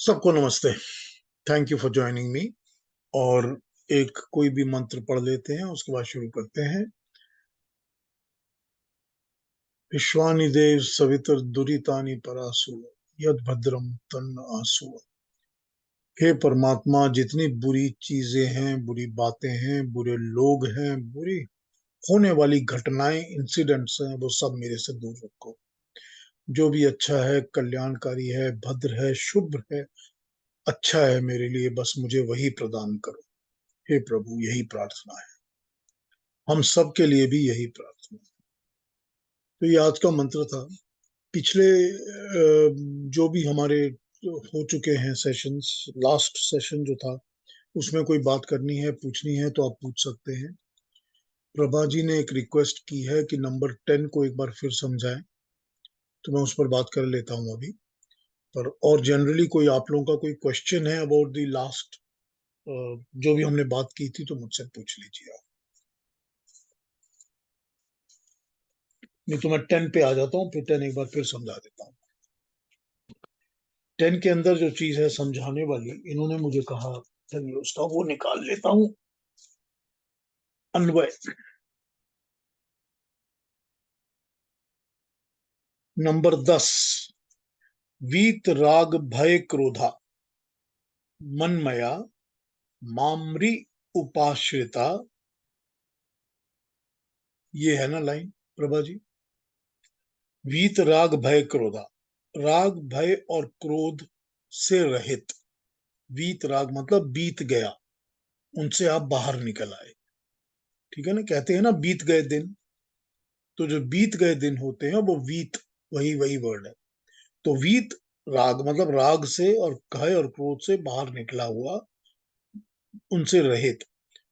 सबको नमस्ते। Thank you for joining me. और एक कोई भी मंत्र पढ़ लेते हैं, उसके बाद शुरू करते हैं। विश्वानि देव सवितर दुरितानि परासु यद भद्रम तन्न आसु। हे परमात्मा, जितनी बुरी चीजें हैं, बुरी बातें हैं, बुरे लोग हैं, बुरी होने वाली घटनाएं, इंसिडेंट्स हैं, वो सब मेरे से दूर रखो। जो भी अच्छा है, कल्याणकारी है, भद्र है, शुभ है, अच्छा है मेरे लिए, बस मुझे वही प्रदान करो। हे प्रभु, यही प्रार्थना है। हम सब के लिए भी यही प्रार्थना। तो ये आज का मंत्र था। पिछले जो भी हमारे हो चुके हैं सेशंस, लास्ट सेशन जो था, उसमें कोई बात करनी है, पूछनी है तो आप पूछ सकते हैं। प्रभा जी ने एक रिक्वेस्ट की है कि नंबर 10 को एक बार फिर समझाएं, तो मैं उस पर बात कर लेता हूं अभी। पर और जनरली कोई आप लोगों का कोई क्वेश्चन है अबाउट द लास्ट जो भी हमने बात की थी, तो मुझसे पूछ लीजिए आप। नहीं तो मैं 10 पे आ जाता हूँ, फिर 10 एक बार फिर समझा देता हूँ। 10 के अंदर जो चीज है समझाने वाली, इन्होंने मुझे कहा, चलिए उसका वो निकाल लेता हूं। अन्वय। नंबर 10। वीत राग भय क्रोधा मनमया मामरी उपाश्रिता। ये है ना लाइन प्रभा जी? वीत राग भय क्रोधा, राग भय और क्रोध से रहित। वीत राग मतलब बीत गया, उनसे आप बाहर निकल आए। ठीक है ना? कहते हैं ना बीत गए दिन, तो जो बीत गए दिन होते हैं वो वीत, वही वही वर्ड है। तो वीत राग मतलब राग से और भय और क्रोध से बाहर निकला हुआ, उनसे रहित।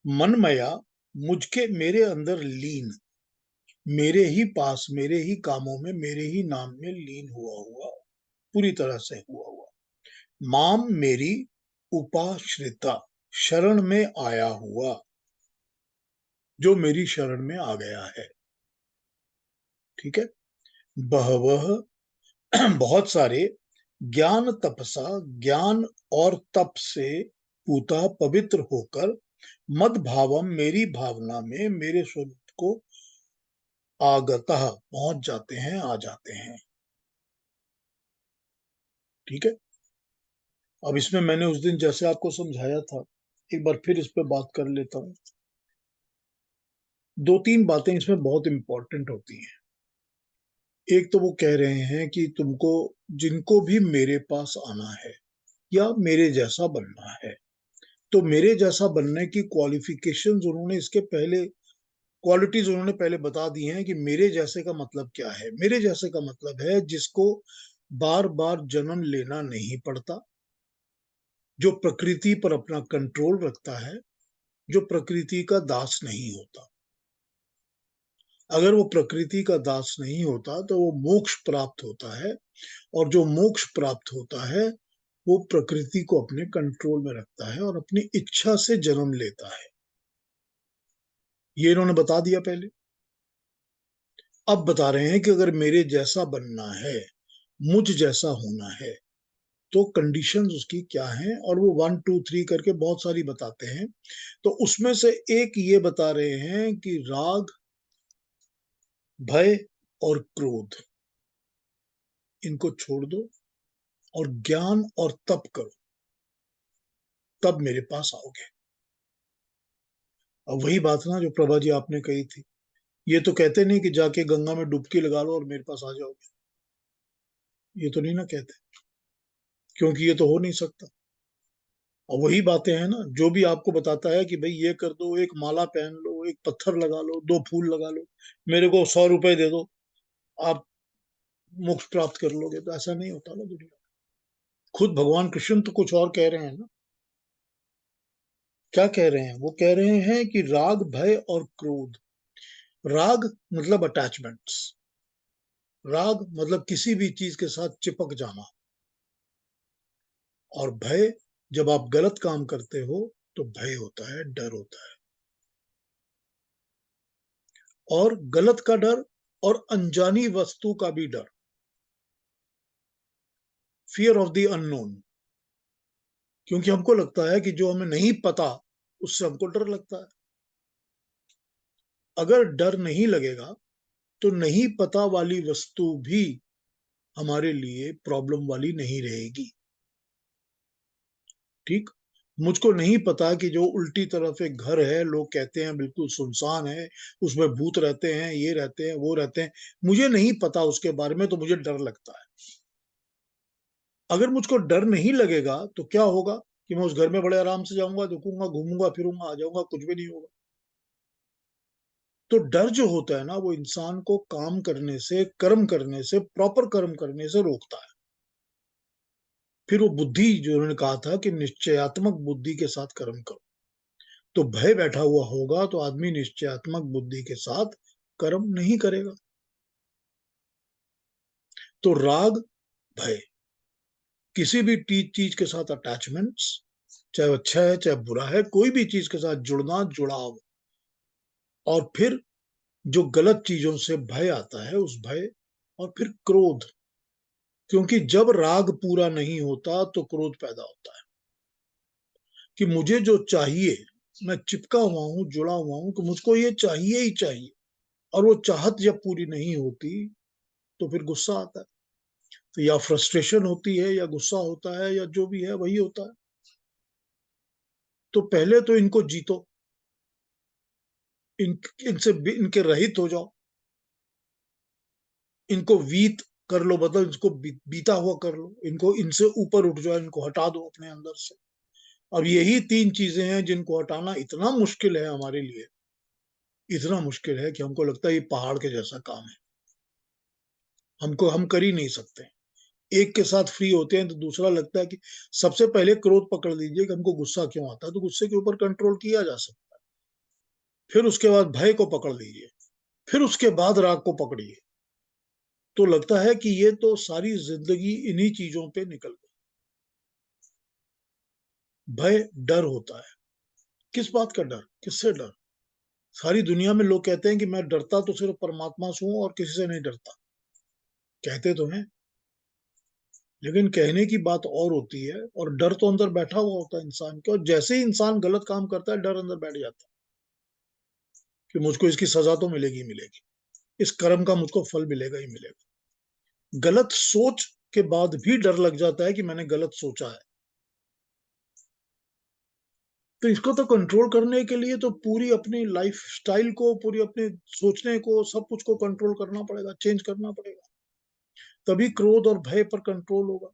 मनमया, मुझके मेरे अंदर लीन, मेरे ही पास, मेरे ही कामों में, मेरे ही नाम में लीन हुआ हुआ, पूरी तरह से हुआ हुआ। माम मेरी उपाश्रिता, शरण में आया हुआ, जो मेरी शरण में आ गया है। ठीक है? बहवह बहुत सारे, ज्ञान तपसा, ज्ञान और तप से पूता पवित्र होकर, मद भावम मेरी भावना में, मेरे स्वरूप को आगतः पहुंच जाते हैं, आ जाते हैं। ठीक है? अब इसमें मैंने उस दिन जैसे आपको समझाया था, एक बार फिर इस पे बात कर लेता हूँ। दो तीन बातें इसमें बहुत इंपॉर्टेंट होती हैं। एक तो वो कह रहे हैं कि तुमको, जिनको भी मेरे पास आना है या मेरे जैसा बनना है, तो मेरे जैसा बनने की क्वालिफिकेशंस उन्होंने इसके पहले, क्वालिटीज उन्होंने पहले बता दी हैं कि मेरे जैसे का मतलब क्या है। मेरे जैसे का मतलब है जिसको बार बार जन्म लेना नहीं पड़ता, जो प्रकृति पर अपना कंट्रोल रखता है, जो प्रकृति का दास नहीं होता। अगर वो प्रकृति का दास नहीं होता तो वो मोक्ष प्राप्त होता है, और जो मोक्ष प्राप्त होता है वो प्रकृति को अपने कंट्रोल में रखता है और अपनी इच्छा से जन्म लेता है। ये इन्होंने बता दिया पहले। अब बता रहे हैं कि अगर मेरे जैसा बनना है, मुझ जैसा होना है, तो कंडीशंस उसकी क्या हैं, और वो 1 2 3 करके बहुत सारी बताते हैं। तो उसमें से एक ये बता रहे हैं कि राग, भय और क्रोध, इनको छोड़ दो और ज्ञान और तप करो, तब मेरे पास आओगे। अब वही बात ना जो प्रभा जी आपने कही थी, ये तो कहते नहीं कि जाके गंगा में डुबकी लगा लो और मेरे पास आ जाओगे। ये तो नहीं ना कहते, क्योंकि ये तो हो नहीं सकता। और वही बातें हैं ना, जो भी आपको बताता है कि भाई ये कर दो, एक माला पहन लो, एक पत्थर लगा लो, 2 फूल लगा लो, मेरे को 100 रुपए दे दो, आप मोक्ष प्राप्त कर लोगे, तो ऐसा नहीं होता ना दुनिया। खुद भगवान कृष्ण तो कुछ और कह रहे हैं ना। क्या कह रहे हैं? वो कह रहे हैं कि राग, भय और क्रोध। राग मतलब अटैचमेंट्स, राग मतलब किसी भी चीज के साथ चिपक जाना, और भय, जब आप गलत काम करते हो तो भय होता है, डर होता है। और गलत का डर और अनजानी वस्तु का भी डर, फियर ऑफ द अननोन। क्योंकि हमको लगता है कि जो हमें नहीं पता उससे हमको डर लगता है। अगर डर नहीं लगेगा तो नहीं पता वाली वस्तु भी हमारे लिए प्रॉब्लम वाली नहीं रहेगी। ठीक। मुझको नहीं पता कि जो उल्टी तरफ एक घर है, लोग कहते हैं बिल्कुल सुनसान है, उसमें भूत रहते हैं, ये रहते हैं, वो रहते हैं, मुझे नहीं पता उसके बारे में, तो मुझे डर लगता है। अगर मुझको डर नहीं लगेगा तो क्या होगा कि मैं उस घर में बड़े आराम से जाऊंगा, रुकूंगा, घूमूंगा, फिरूंगा, आ जाऊंगा, कुछ भी नहीं होगा। तो डर जो होता है ना, वो इंसान को काम करने से, कर्म करने से, प्रॉपर कर्म करने से रोकता है। फिर वो बुद्धि, जो उन्होंने कहा था कि निश्चयात्मक बुद्धि के साथ कर्म करो, तो भय बैठा हुआ होगा तो आदमी निश्चयात्मक बुद्धि के साथ कर्म नहीं करेगा। तो राग, भय, किसी भी चीज के साथ अटैचमेंट्स, चाहे अच्छा है चाहे बुरा है, कोई भी चीज के साथ जुड़ना, जुड़ाव, और फिर जो गलत चीजों से भय आता है, उस भय, और फिर क्रोध, क्योंकि जब राग पूरा नहीं होता तो क्रोध पैदा होता है कि मुझे जो चाहिए, मैं चिपका हुआ हूं, जुड़ा हुआ हूं कि मुझको ये चाहिए ही चाहिए, और वो चाहत जब पूरी नहीं होती तो फिर गुस्सा आता है। तो या फ्रस्ट्रेशन होती है, या गुस्सा होता है, या जो भी है वही होता है। तो पहले तो इनको जीतो, इनसे इनके रहित हो जाओ, इनको वीत कर लो, मतलब इसको बीता हुआ कर लो, इनको, इनसे ऊपर उठ जाओ, इनको हटा दो अपने अंदर से। अब यही तीन चीजें हैं जिनको हटाना इतना मुश्किल है हमारे लिए, इतना मुश्किल है कि हमको लगता है ये पहाड़ के जैसा काम है, हमको, हम कर ही नहीं सकते। एक के साथ फ्री होते हैं तो दूसरा लगता है कि सबसे पहले क्रोध पकड़ लीजिए कि हमको गुस्सा क्यों आता है, तो गुस्से के ऊपर कंट्रोल किया जा सकता है। फिर उसके बाद भय को पकड़ लीजिए, फिर उसके बाद राग को पकड़िए, तो लगता है कि ये तो सारी जिंदगी इन्हीं चीजों पे निकल गई। भय, डर होता है। किस बात का डर, किससे डर? सारी दुनिया में लोग कहते हैं कि मैं डरता तो सिर्फ परमात्मा से हूं और किसी से नहीं डरता, कहते तो हैं, लेकिन कहने की बात और होती है, और डर तो अंदर बैठा हुआ होता है इंसान के, और जैसे ही इंसान गलत काम करता है, डर अंदर बैठ जाता है कि मुझको इसकी सजा तो मिलेगी, मिलेगी, इस कर्म का मुझको फल मिलेगा ही मिलेगा। गलत सोच के बाद भी डर लग जाता है कि मैंने गलत सोचा है। तो इसको तो कंट्रोल करने के लिए तो पूरी अपनी लाइफ स्टाइल को, पूरी अपने सोचने को, सब कुछ को कंट्रोल करना पड़ेगा, चेंज करना पड़ेगा, तभी क्रोध और भय पर कंट्रोल होगा।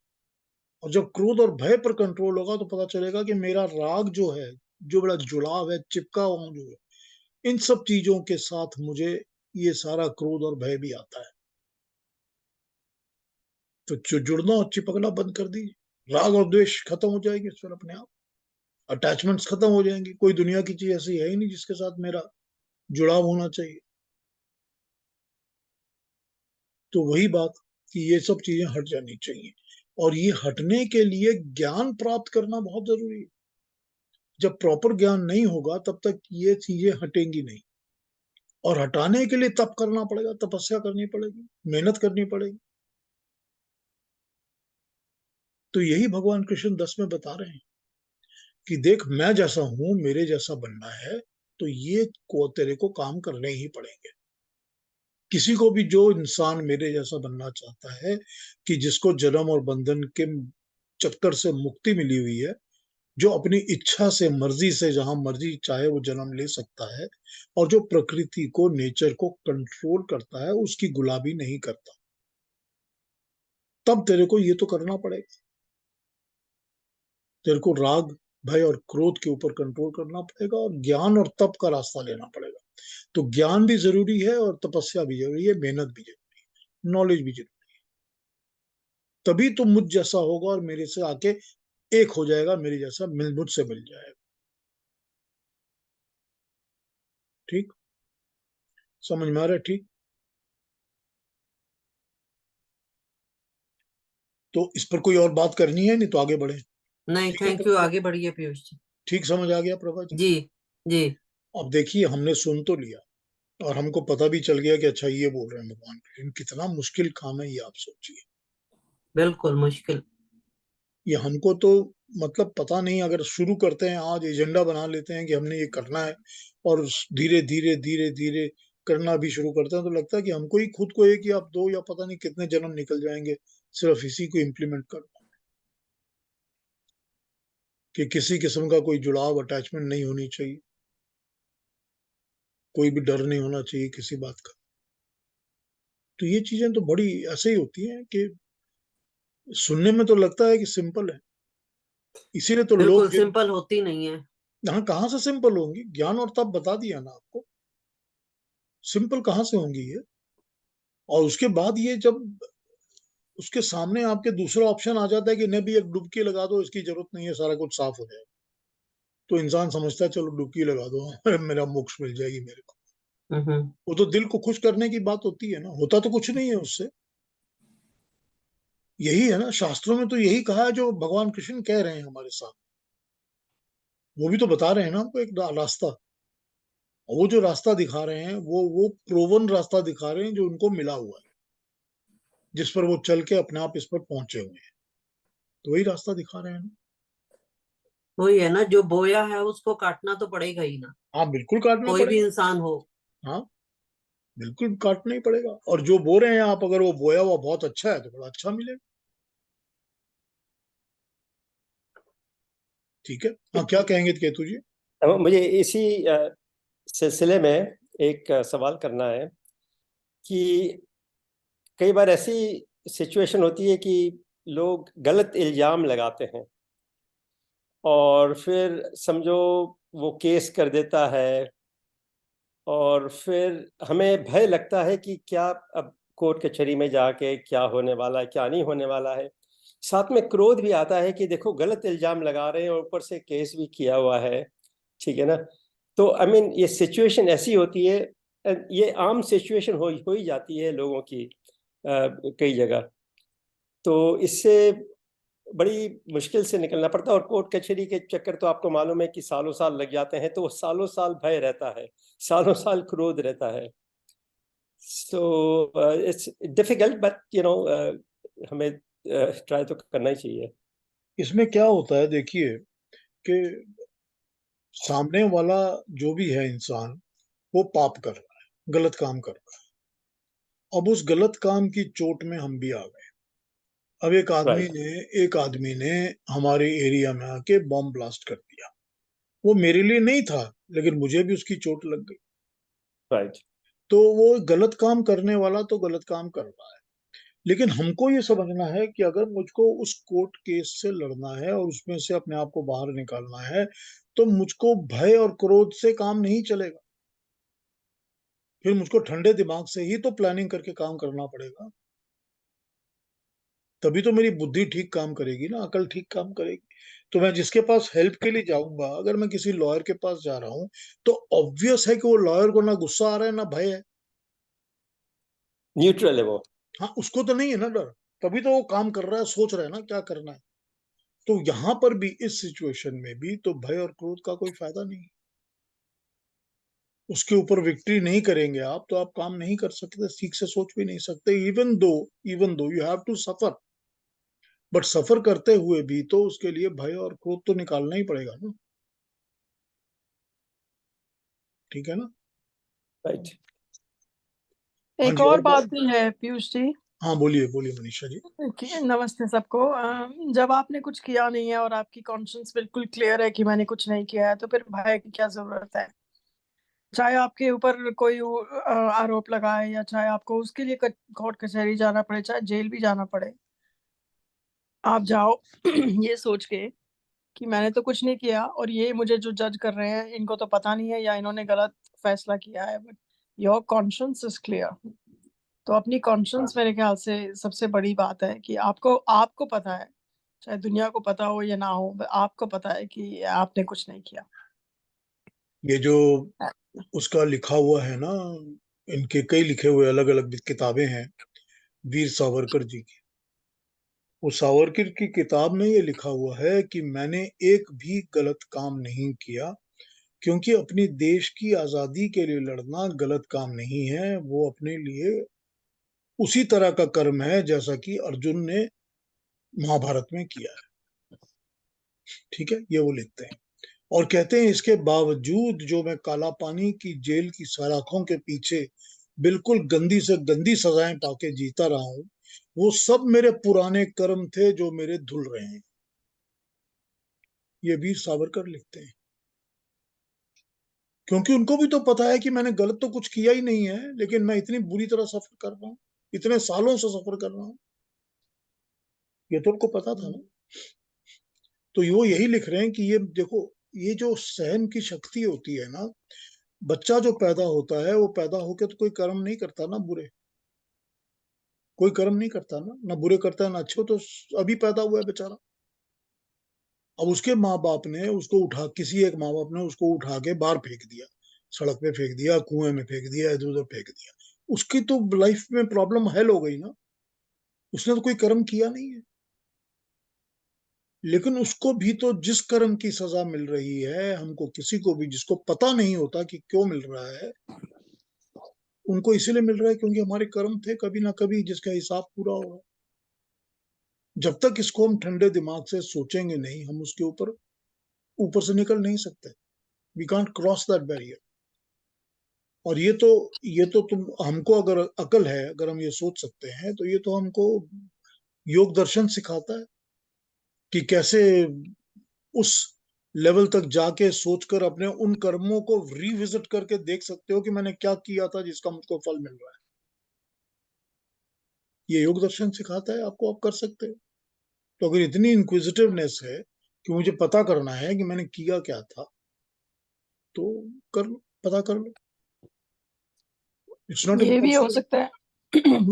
और जब क्रोध और भय पर कंट्रोल होगा तो पता चलेगा कि मेरा राग जो है, जो बड़ा जुड़ाव है, चिपका हुआ जो है, इन सब चीजों के साथ मुझे ये सारा क्रोध और भय भी आता है। तो जो जुड़ना और चिपकना बंद कर दीजिए, राग और द्वेष खत्म हो जाएगी फिर अपने आप, अटैचमेंट्स खत्म हो जाएंगी, कोई दुनिया की चीज ऐसी है ही नहीं जिसके साथ मेरा जुड़ाव होना चाहिए। तो वही बात कि ये सब चीजें हट जानी चाहिए, और ये हटने के लिए ज्ञान प्राप्त करना बहुत जरूरी है। जब प्रॉपर ज्ञान नहीं होगा तब तक ये चीजें हटेंगी नहीं, और हटाने के लिए तप करना पड़ेगा, तपस्या करनी पड़ेगी, मेहनत करनी पड़ेगी। तो यही भगवान कृष्ण 10 में बता रहे हैं कि देख, मैं जैसा हूं, मेरे जैसा बनना है, तो ये को तेरे को काम करने ही पड़ेंगे। किसी को भी, जो इंसान मेरे जैसा बनना चाहता है, कि जिसको जन्म और बंधन के चक्कर से मुक्ति मिली हुई है, जो अपनी इच्छा से, मर्जी से, जहां मर्जी चाहे वो जन्म ले सकता है, और जो प्रकृति को, नेचर को कंट्रोल करता है, उसकी गुलामी नहीं करता, तब तेरे को ये तो करना पड़ेगा। तेरे को राग, भय और क्रोध के ऊपर कंट्रोल करना पड़ेगा, और ज्ञान और तप का रास्ता लेना पड़ेगा। तो ज्ञान भी जरूरी है, और तपस्या भी जरूरी है, मेहनत भी जरूरी है, नॉलेज भी जरूरी है। तभी तुम मुझ जैसा होगा और मेरे से आके एक हो जाएगा, मेरे जैसा मुझसे मिल जाएगा। ठीक, समझ में आ रहा है? ठीक। तो इस पर कोई और बात करनी है, नहीं तो आगे बढ़े? नहीं, ठीक है थैंक यू, प्रभा जी, आगे बढ़िए पीयूष जी। ठीक समझ आ गया प्रभा जी? जी। जी। अब देखिए, हमने सुन तो लिया, और हमको पता भी चल गया कि अच्छा ये बोल रहे हैं भगवान, लेकिन कितना मुश्किल काम है ये आप सोचिए। बिल्कुल मुश्किल। ये हमको तो मतलब पता नहीं, अगर शुरू करते हैं आज, एजेंडा बना लेते हैं कि हमने ये करना है, और धीरे धीरे धीरे धीरे करना भी शुरू करते हैं, तो लगता है कि हमको ही खुद को एक या दो या पता नहीं कितने जन्म निकल जाएंगे सिर्फ इसी को इम्प्लीमेंट करना, कि किसी किस्म का कोई जुड़ाव, अटैचमेंट नहीं होनी चाहिए, कोई भी डर नहीं होना चाहिए किसी बात का। तो ये चीजें तो बड़ी ऐसे ही होती हैं कि सुनने में तो लगता है कि सिंपल है, इसीलिए तो बिल्कुल लोग सिंपल होती नहीं है। यहाँ कहाँ से सिंपल होंगी, ज्ञान और तप बता दिया ना आपको, सिंपल कहाँ से होंगी ये। और उसके बाद ये जब उसके सामने आपके दूसरा ऑप्शन आ जाता है कि नहीं भी एक डुबकी लगा दो, इसकी जरूरत नहीं है, सारा कुछ साफ हो जाएगा, तो इंसान समझता है चलो डुबकी लगा दो मेरा मोक्ष मिल जाएगी मेरे को। हम्म। वो तो दिल को खुश करने की बात होती है ना, होता तो कुछ नहीं है उससे। यही है ना, शास्त्रों में तो यही कहा है जो भगवान कृष्ण कह रहे हैं हमारे साथ। वो भी तो बता रहे हैं ना हमको एक रास्ता, और वो जो रास्ता दिखा रहे हैं वो प्रोवन रास्ता दिखा रहे हैं जो उनको मिला हुआ है, जिस पर वो चल के अपने आप इस पर पहुंचे हुए हैं, तो वही रास्ता दिखा रहे हैं ना। वही है ना, जो बोया है उसको काटना तो पड़ेगा ही ना, हाँ बिल्कुल काटना कोई भी पड़ेगा। इंसान हो। हाँ बिल्कुल काटना ही पड़ेगा, और जो बो रहे हैं आप, अगर वो बोया हुआ बहुत अच्छा है तो बड़ा अच्छा मिलेगा। ठीक है, हाँ क्या कहेंगे केतु जी? अब मुझे इसी सिलसिले में एक सवाल करना है कि कई बार ऐसी सिचुएशन होती है कि लोग गलत इल्जाम लगाते हैं और फिर समझो वो केस कर देता है, और फिर हमें भय लगता है कि क्या अब कोर्ट कचहरी में जाके क्या होने वाला है, क्या नहीं होने वाला है। साथ में क्रोध भी आता है कि देखो गलत इल्जाम लगा रहे हैं और ऊपर से केस भी किया हुआ है, ठीक है ना। तो आई मीन ये सिचुएशन ऐसी होती है, ये आम सिचुएशन हो ही जाती है लोगों की कई जगह। तो इससे बड़ी मुश्किल से निकलना पड़ता है, और कोर्ट कचहरी के चक्कर तो आपको मालूम है कि सालों साल लग जाते हैं, तो वो सालों साल भय रहता है, सालों साल क्रोध रहता है। सो इट्स डिफिकल्ट बट हमें ट्राई तो करना ही चाहिए। इसमें क्या होता है देखिए, कि सामने वाला जो भी है इंसान, वो पाप कर रहा है, गलत काम कर रहा है। अब उस गलत काम की चोट में हम भी आ गए। अब राइट। एक आदमी ने हमारे एरिया में आके बॉम्ब ब्लास्ट कर दिया। वो मेरे लिए नहीं था, लेकिन मुझे भी उसकी चोट लग गई। राइट। तो वो गलत काम करने वाला तो गलत काम कर रहा है, लेकिन हमको ये समझना है कि अगर मुझको उस कोर्ट केस से लड़ना है और उसमें से अपने आप को बाहर निकालना है, तो मुझको भय और क्रोध से काम नहीं चलेगा। फिर मुझको ठंडे दिमाग से ही तो प्लानिंग करके काम करना पड़ेगा, तभी तो मेरी बुद्धि ठीक काम करेगी ना, अकल ठीक काम करेगी। तो मैं जिसके पास हेल्प के लिए जाऊंगा, अगर मैं किसी लॉयर के पास जा रहा हूं, तो ऑब्वियस है कि वो लॉयर को ना गुस्सा आ रहा है ना भय है। न्यूट्रल है वो। हाँ उसको तो नहीं है ना डर, तभी तो वो काम कर रहा है, सोच रहा है ना क्या करना है। तो यहां पर भी, इस सिचुएशन में भी तो भय और क्रोध का कोई फायदा नहीं है। उसके ऊपर विक्ट्री नहीं करेंगे आप तो आप काम नहीं कर सकते, ठीक से सोच भी नहीं सकते। Even though you have to suffer, but suffer करते हुए भी तो उसके लिए भय और क्रोध तो निकालना ही पड़ेगा ना। ठीक है ना। राइट। हाँ एक जी, और और बात भी है पीयूष जी। हाँ बोलिए बोलिए मनीषा जी। नमस्ते सबको। जब आपने कुछ किया नहीं है और आपकी कॉन्शियंस बिल्कुल क्लियर है कि मैंने कुछ नहीं किया है, तो फिर भय की क्या जरूरत है? चाहे आपके ऊपर कोई आरोप लगाए, या चाहे आपको उसके लिए कोर्ट कचहरी जाना पड़े, चाहे जेल भी जाना पड़े, आप जाओ ये सोच के कि मैंने तो कुछ नहीं किया, और ये मुझे जो जज कर रहे हैं इनको तो पता नहीं है, या इन्होंने गलत फैसला किया है, but your conscience is clear. तो अपनी कॉन्शियंस मेरे ख्याल से सबसे बड़ी बात है, कि आपको आपको पता है, चाहे दुनिया को पता हो या ना हो, आपको पता है कि आपने कुछ नहीं किया। ये जो उसका लिखा हुआ है ना, इनके कई लिखे हुए अलग अलग किताबें हैं, वीर सावरकर जी की। वो सावरकर की किताब में ये लिखा हुआ है कि मैंने एक भी गलत काम नहीं किया, क्योंकि अपनी देश की आजादी के लिए लड़ना गलत काम नहीं है, वो अपने लिए उसी तरह का कर्म है जैसा कि अर्जुन ने महाभारत में किया है। ठीक है, ये वो लिखते हैं और कहते हैं इसके बावजूद जो मैं काला पानी की जेल की सलाखों के पीछे बिल्कुल गंदी से गंदी सजाएं पाके जीता रहा हूं, वो सब मेरे पुराने कर्म थे जो मेरे धुल रहे हैं। ये वीर सावरकर लिखते हैं, क्योंकि उनको भी तो पता है कि मैंने गलत तो कुछ किया ही नहीं है, लेकिन मैं इतनी बुरी तरह सफर कर रहा हूं, इतने सालों से सफर कर रहा हूं, ये तो उनको पता था ना। तो वो यही लिख रहे हैं कि ये देखो, ये जो सहन की शक्ति होती है ना, बच्चा जो पैदा होता है वो पैदा होकर तो कोई कर्म नहीं करता ना बुरे, कोई कर्म नहीं करता ना बुरे करता है ना अच्छे, तो अभी पैदा हुआ है बेचारा। अब उसके माँ बाप ने उसको उठा, किसी एक माँ बाप ने उसको उठा के बाहर फेंक दिया, सड़क पे फेंक दिया, कुएं में फेंक दिया, इधर उधर फेंक दिया, उसकी तो लाइफ में प्रॉब्लम हल हो गई ना, उसने तो कोई कर्म किया नहीं है। लेकिन उसको भी तो जिस कर्म की सजा मिल रही है, हमको किसी को भी जिसको पता नहीं होता कि क्यों मिल रहा है, उनको इसीलिए मिल रहा है क्योंकि हमारे कर्म थे कभी ना कभी जिसका हिसाब पूरा होगा। जब तक इसको हम ठंडे दिमाग से सोचेंगे नहीं, हम उसके ऊपर ऊपर से निकल नहीं सकते। We can't cross that barrier. और ये तो तुम हमको, अगर अकल है, अगर हम ये सोच सकते हैं, तो ये तो हमको योग दर्शन सिखाता है कि कैसे उस लेवल तक जाके सोचकर अपने उन कर्मों को रिविजिट करके देख सकते हो कि मैंने क्या किया था जिसका मुझको फल मिल रहा है। ये योग दर्शन सिखाता है आपको, आप कर सकते हो। तो अगर इतनी इंक्विजिटिवनेस है कि मुझे पता करना है कि मैंने किया क्या था, तो कर लो, पता कर लो। इट्स नॉट ये भी हो इम्पॉसिबल। सकता है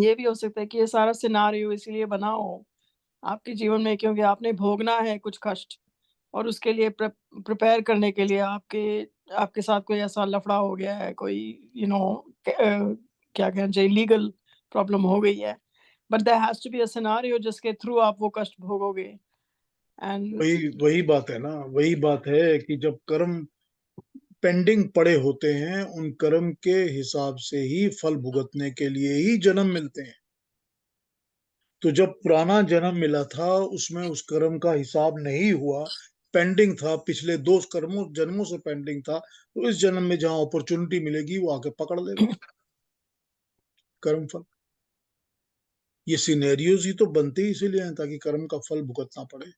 ये भी हो सकता है कि ये सारा सिनारियो इसलिए बना हो आपके जीवन में क्योंकि आपने भोगना है कुछ कष्ट, और उसके लिए प्रिपेयर करने के लिए आपके आपके साथ कोई ऐसा लफड़ा हो गया है, कोई क्या कहना चाहिए, लीगल प्रॉब्लम हो गई है, but there has to be a scenario जिसके थ्रू आप वो कष्ट भोगोगे। एंड वही वही बात है ना, वही बात है कि जब कर्म पेंडिंग पड़े होते हैं, उन कर्म के हिसाब से ही फल भुगतने के लिए ही जन्म मिलते हैं। तो जब पुराना जन्म मिला था उसमें उस कर्म का हिसाब नहीं हुआ, पेंडिंग था, पिछले दो कर्मों जन्मों से पेंडिंग था, तो इस जन्म में जहां अपॉर्चुनिटी मिलेगी वो आके पकड़ लेगा कर्म फल। ये सिनेरियोज ही तो बनते ही इसीलिए हैं ताकि कर्म का फल भुगतना पड़े।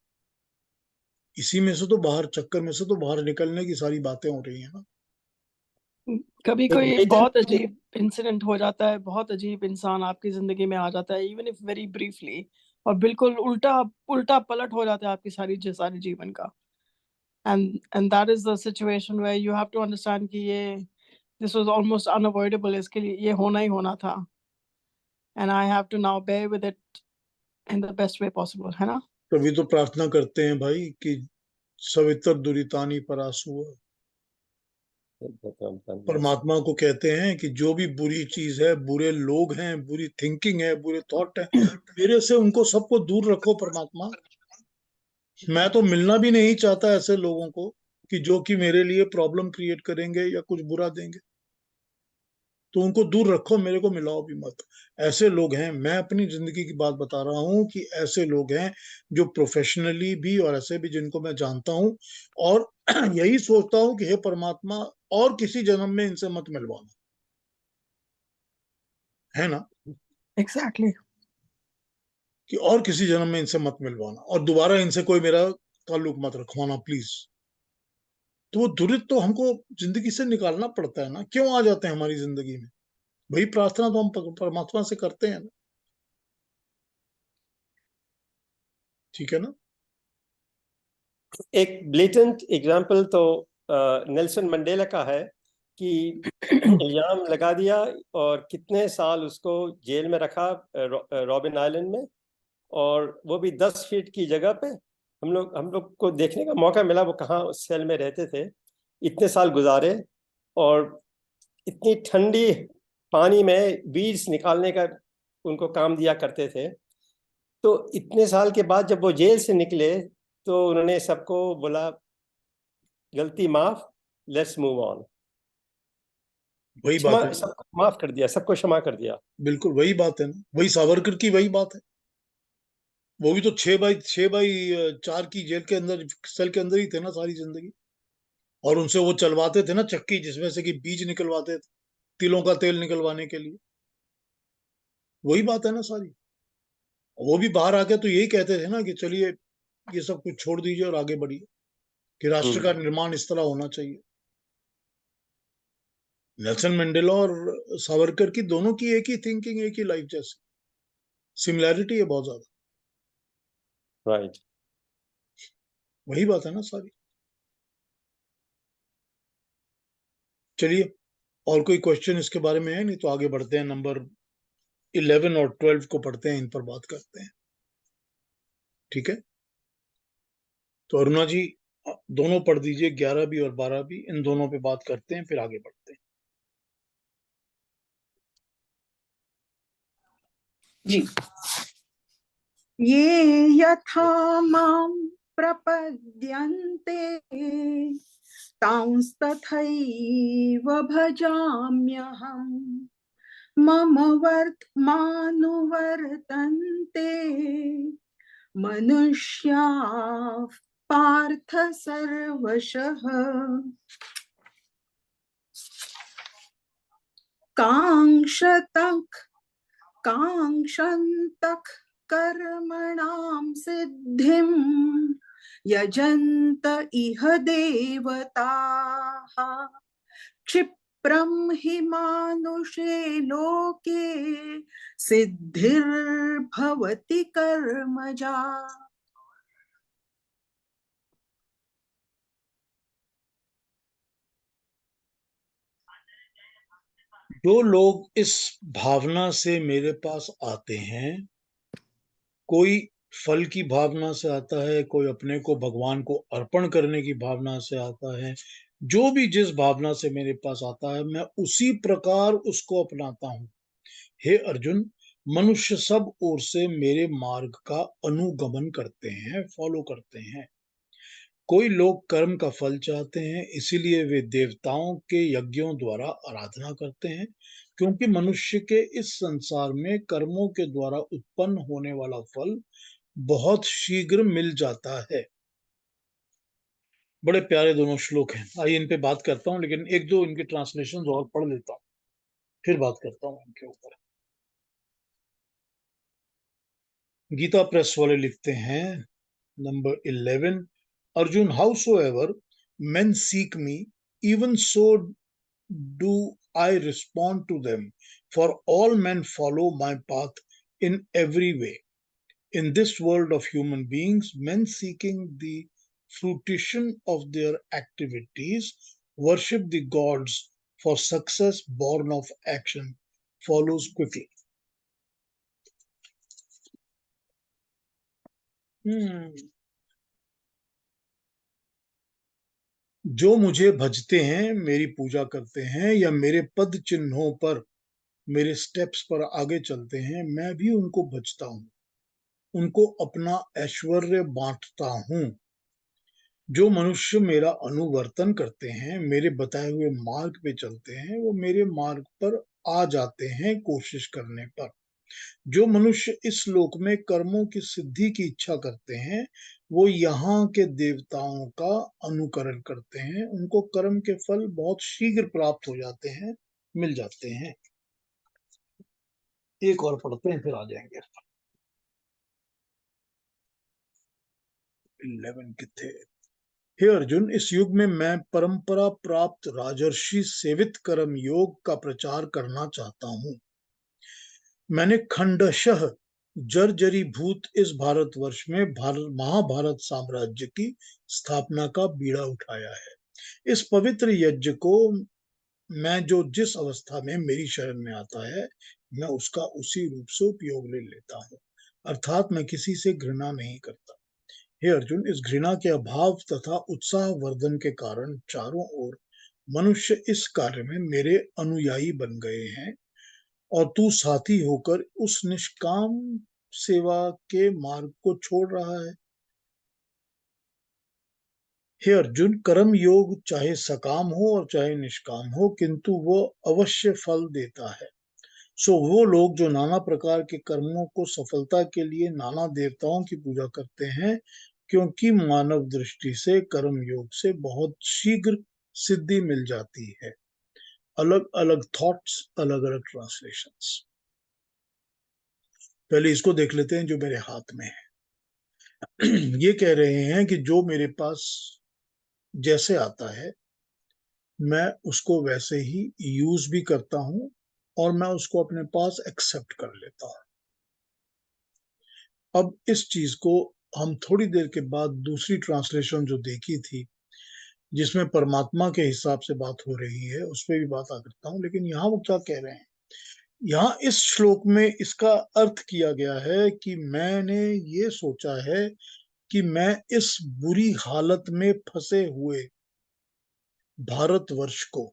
इसी में से तो बाहर, चक्कर में से तो बाहर निकलने की सारी बातें हो रही है ना। कभी एक कोई ब्लेटेंट बहुत अजीब इंसिडेंट हो जाता है, बहुत अजीब इंसान आपकी जिंदगी में आ जाता है, इवन इफ वेरी ब्रीफली, और बिल्कुल उल्टा उल्टा पलट हो जाता है आपकी सारी जीवन का। And that is the situation where you have to understand कि ये दिस वाज ऑलमोस्ट अनअवॉइडेबल, इसके लिए ये होना ही होना था, and I have to now bear with it in the best way possible, है ना? तभी तो प्रार्थना करते हैं भाई कि सवितर दुरितानी परासु। परमात्मा को कहते हैं कि जो भी बुरी चीज है, बुरे लोग हैं, बुरी थिंकिंग है, बुरे थॉट है, मेरे से उनको सबको दूर रखो परमात्मा। मैं तो मिलना भी नहीं चाहता ऐसे लोगों को कि जो कि मेरे लिए प्रॉब्लम क्रिएट करेंगे या कुछ बुरा देंगे, तो उनको दूर रखो, मेरे को मिलाओ भी मत। ऐसे लोग हैं, मैं अपनी जिंदगी की बात बता रहा हूँ कि ऐसे लोग हैं जो प्रोफेशनली भी और ऐसे भी जिनको मैं जानता हूँ, और यही सोचता हूँ कि हे परमात्मा, और किसी जन्म में इनसे मत मिलवाना, है ना, एग्जैक्टली। कि और किसी जन्म में इनसे मत मिलवाना और दोबारा इनसे कोई मेरा ताल्लुक मत रखवाना प्लीज। तो वो दुरित तो हमको जिंदगी से निकालना पड़ता है ना, क्यों आ जाते हैं हमारी जिंदगी में? वही प्रार्थना तो हम परमात्मा से करते हैं ना, ठीक है ना। एक ब्लेटेंट एग्जाम्पल तो नेल्सन मंडेला का है कि इल्जाम लगा दिया और कितने साल उसको जेल में रखा, रॉबिन आइलैंड में, और वो भी 10 फीट की जगह पे। हम लोग को देखने का मौका मिला वो कहाँ उस सेल में रहते थे, इतने साल गुजारे, और इतनी ठंडी पानी में बीज निकालने का उनको काम दिया करते थे। तो इतने साल के बाद जब वो जेल से निकले तो उन्होंने सबको बोला गलती माफ, लेट्स मूव ऑन। वही क्षमा, बात है, सबको माफ कर दिया, सबको क्षमा कर दिया। बिल्कुल वही बात है ना, वही सावरकर की वही बात है। वो भी तो 6x4 की जेल के अंदर, सेल के अंदर ही थे ना सारी जिंदगी। और उनसे वो चलवाते थे ना चक्की, जिसमें से कि बीज निकलवाते थे तिलों का तेल निकलवाने के लिए। वही बात है ना सारी। वो भी बाहर आके तो यही कहते थे ना कि चलिए ये सब कुछ छोड़ दीजिए और आगे बढ़िए, कि राष्ट्र का निर्माण इस तरह होना चाहिए। नेल्सन मंडेला और सावरकर की दोनों की एक ही थिंकिंग, एक ही लाइफ जैसी सिमिलैरिटी है बहुत ज्यादा। राइट। वही बात है ना सारी। चलिए, और कोई क्वेश्चन इसके बारे में है? नहीं तो आगे बढ़ते हैं, नंबर 11 और 12 को पढ़ते हैं, इन पर बात करते हैं। ठीक है, तो अरुणा जी दोनों पढ़ दीजिए, 11 भी और 12 भी, इन दोनों पे बात करते हैं, फिर आगे बढ़ते हैं। जी। ये यथा मां प्रपद्यन्ते तांस्तथैव भजाम्यहम्। मम वर्त्मानुवर्तन्ते मनुष्याः पार्थ सर्वशः। काङ्क्षन्तः कर्मणां सिद्धिं यजन्त इह देवताः। क्षिप्रं हि मानुषे लोके सिद्धिर्भवति कर्मजा। जो लोग इस भावना से मेरे पास आते हैं, कोई फल की भावना से आता है, कोई अपने को भगवान को अर्पण करने की भावना से आता है, जो भी जिस भावना से मेरे पास आता है, मैं उसी प्रकार उसको अपनाता हूं। हे अर्जुन, मनुष्य सब ओर से मेरे मार्ग का अनुगमन करते हैं, फॉलो करते हैं। कोई लोग कर्म का फल चाहते हैं, इसीलिए वे देवताओं के यज्ञों द्वारा आराधना करते हैं, क्योंकि मनुष्य के इस संसार में कर्मों के द्वारा उत्पन्न होने वाला फल बहुत शीघ्र मिल जाता है। बड़े प्यारे दोनों श्लोक हैं। आइए इन पे बात करता हूँ, लेकिन एक दो इनके ट्रांसलेशन और पढ़ लेता हूँ, फिर बात करता हूँ इनके ऊपर। गीता प्रेस वाले लिखते हैं, number 11, Arjun, howsoever men seek me, even so do I respond to them, for all men follow my path in every way. In this world of human beings, men seeking the fruition of their activities worship the gods, for success born of action follows quickly. जो मुझे भजते हैं, मेरी पूजा करते हैं, या मेरे पद चिन्हों पर, मेरे स्टेप्स पर आगे चलते हैं, मैं भी उनको भजता हूँ, उनको अपना ऐश्वर्य बांटता हूँ। जो मनुष्य मेरा अनुवर्तन करते हैं, मेरे बताए हुए मार्ग पे चलते हैं, वो मेरे मार्ग पर आ जाते हैं कोशिश करने पर। जो मनुष्य इस लोक में कर्मों की सिद्धि की इच्छा करते हैं, वो यहाँ के देवताओं का अनुकरण करते हैं, उनको कर्म के फल बहुत शीघ्र प्राप्त हो जाते हैं, मिल जाते हैं। एक और पढ़ते हैं, फिर आ जाएंगे। 11 कितने? हे अर्जुन, इस युग में मैं परंपरा प्राप्त राजर्षि सेवित कर्म योग का प्रचार करना चाहता हूँ। मैंने खंडशः जर्जरीभूत इस भारतवर्ष में महाभारत साम्राज्य की स्थापना का बीड़ा उठाया है। इस पवित्र यज्ञ को मैं जो जिस अवस्था में मेरी शरण में आता है, मैं उसका उसी रूप से उपयोग ले लेता हूँ, अर्थात मैं किसी से घृणा नहीं करता। हे अर्जुन, इस घृणा के अभाव तथा उत्साह वर्धन के कारण चारों ओर मनुष्य इस कार्य में मेरे अनुयायी बन गए हैं, और तू साथी होकर उस निष्काम सेवा के मार्ग को छोड़ रहा है। हे अर्जुन, कर्म योग चाहे सकाम हो और चाहे निष्काम हो, किंतु वो अवश्य फल देता है। सो वो लोग जो नाना प्रकार के कर्मों को सफलता के लिए नाना देवताओं की पूजा करते हैं, क्योंकि मानव दृष्टि से कर्म योग से बहुत शीघ्र सिद्धि मिल जाती है। अलग अलग थॉट्स, अलग अलग ट्रांसलेशंस। पहले इसको देख लेते हैं जो मेरे हाथ में है। ये कह रहे हैं कि जो मेरे पास जैसे आता है मैं उसको वैसे ही यूज भी करता हूं और मैं उसको अपने पास एक्सेप्ट कर लेता हूं। अब इस चीज को हम थोड़ी देर के बाद दूसरी ट्रांसलेशन जो देखी थी, जिसमें परमात्मा के हिसाब से बात हो रही है, उस पर भी बात आ करता हूं। लेकिन यहाँ वो क्या कह रहे हैं, यहाँ इस श्लोक में इसका अर्थ किया गया है कि मैंने ये सोचा है कि मैं इस बुरी हालत में फंसे हुए भारतवर्ष को,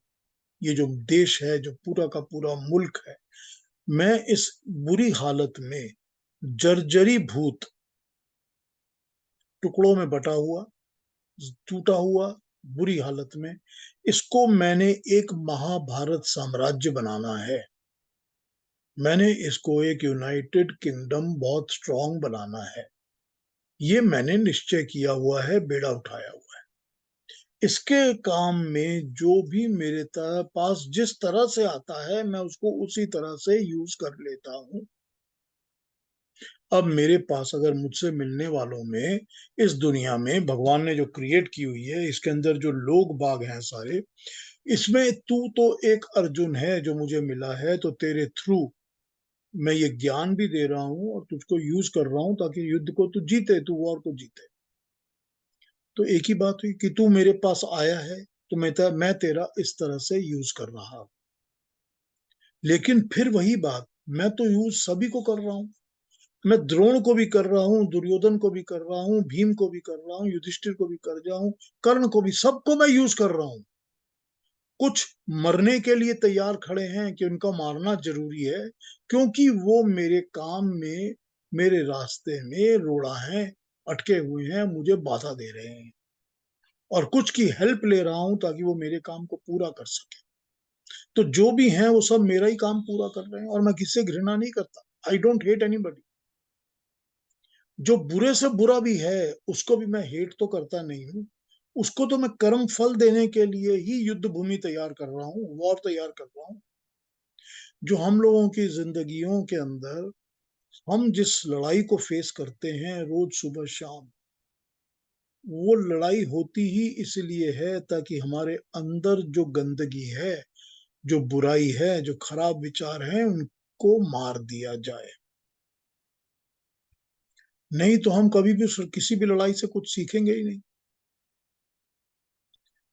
ये जो देश है, जो पूरा का पूरा मुल्क है, मैं इस बुरी हालत में जर्जरी भूत, टुकड़ों में बटा हुआ, टूटा हुआ, बुरी हालत में, इसको मैंने एक महाभारत साम्राज्य बनाना है। मैंने इसको एक यूनाइटेड किंगडम बहुत स्ट्रांग बनाना है। ये मैंने निश्चय किया हुआ है, बेड़ा उठाया हुआ है। इसके काम में जो भी मेरे पास जिस तरह से आता है मैं उसको उसी तरह से यूज कर लेता हूं। अब मेरे पास अगर मुझसे मिलने वालों में, इस दुनिया में भगवान ने जो क्रिएट की हुई है, इसके अंदर जो लोग बाग हैं सारे, इसमें तू तो एक अर्जुन है जो मुझे मिला है, तो तेरे थ्रू मैं ये ज्ञान भी दे रहा हूं और तुझको यूज कर रहा हूं ताकि युद्ध को तू जीते, तू वॉर को जीते। तो एक ही बात हुई कि तू मेरे पास आया है तो मैं तेरा इस तरह से यूज कर रहा हूं। लेकिन फिर वही बात, मैं तो यूज सभी को कर रहा हूं। मैं द्रोण को भी कर रहा हूँ, दुर्योधन को भी कर रहा हूँ, भीम को भी कर रहा हूँ, युधिष्ठिर को भी कर रहा हूँ, कर्ण को भी, सबको मैं यूज कर रहा हूँ। कुछ मरने के लिए तैयार खड़े हैं कि उनका मारना जरूरी है, क्योंकि वो मेरे काम में, मेरे रास्ते में रोड़ा है, अटके हुए हैं, मुझे बाधा दे रहे हैं। और कुछ की हेल्प ले रहा हूं ताकि वो मेरे काम को पूरा कर सके। तो जो भी हैं वो सब मेरा ही काम पूरा कर रहे हैं और मैं किससे घृणा नहीं करता। I don't hate anybody. जो बुरे से बुरा भी है उसको भी मैं हेट तो करता नहीं हूं, उसको तो मैं कर्म फल देने के लिए ही युद्ध भूमि तैयार कर रहा हूं, वॉर तैयार कर रहा हूं। जो हम लोगों की जिंदगियों के अंदर हम जिस लड़ाई को फेस करते हैं रोज सुबह शाम, वो लड़ाई होती ही इसलिए है ताकि हमारे अंदर जो गंदगी है, जो बुराई है, जो खराब विचार है, उनको मार दिया जाए। नहीं तो हम कभी भी किसी भी लड़ाई से कुछ सीखेंगे ही नहीं।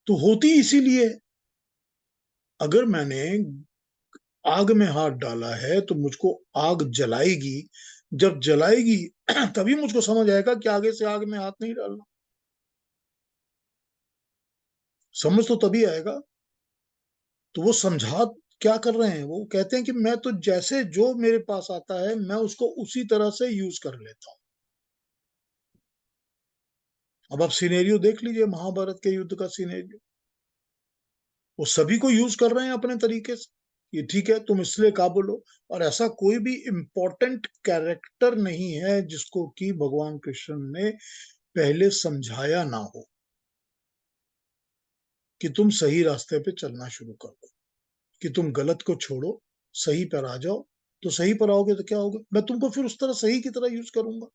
तो होती इसीलिए, अगर मैंने आग में हाथ डाला है तो मुझको आग जलाएगी। जब जलाएगी तभी मुझको समझ आएगा कि आगे से आग में हाथ नहीं डालना। समझ तो तभी आएगा। तो वो समझा क्या कर रहे हैं, वो कहते हैं कि मैं तो जैसे जो मेरे पास आता है मैं उसको उसी तरह से यूज कर लेता हूं। अब आप सिनेरियो देख लीजिए, महाभारत के युद्ध का सिनेरियो, वो सभी को यूज कर रहे हैं अपने तरीके से। ये ठीक है, तुम इसलिए काबुल हो। और ऐसा कोई भी इंपॉर्टेंट कैरेक्टर नहीं है जिसको कि भगवान कृष्ण ने पहले समझाया ना हो कि तुम सही रास्ते पे चलना शुरू कर दो, कि तुम गलत को छोड़ो, सही पर आ जाओ। तो सही पर आओगे तो क्या होगा, मैं तुमको फिर उस तरह सही की तरह यूज करूंगा।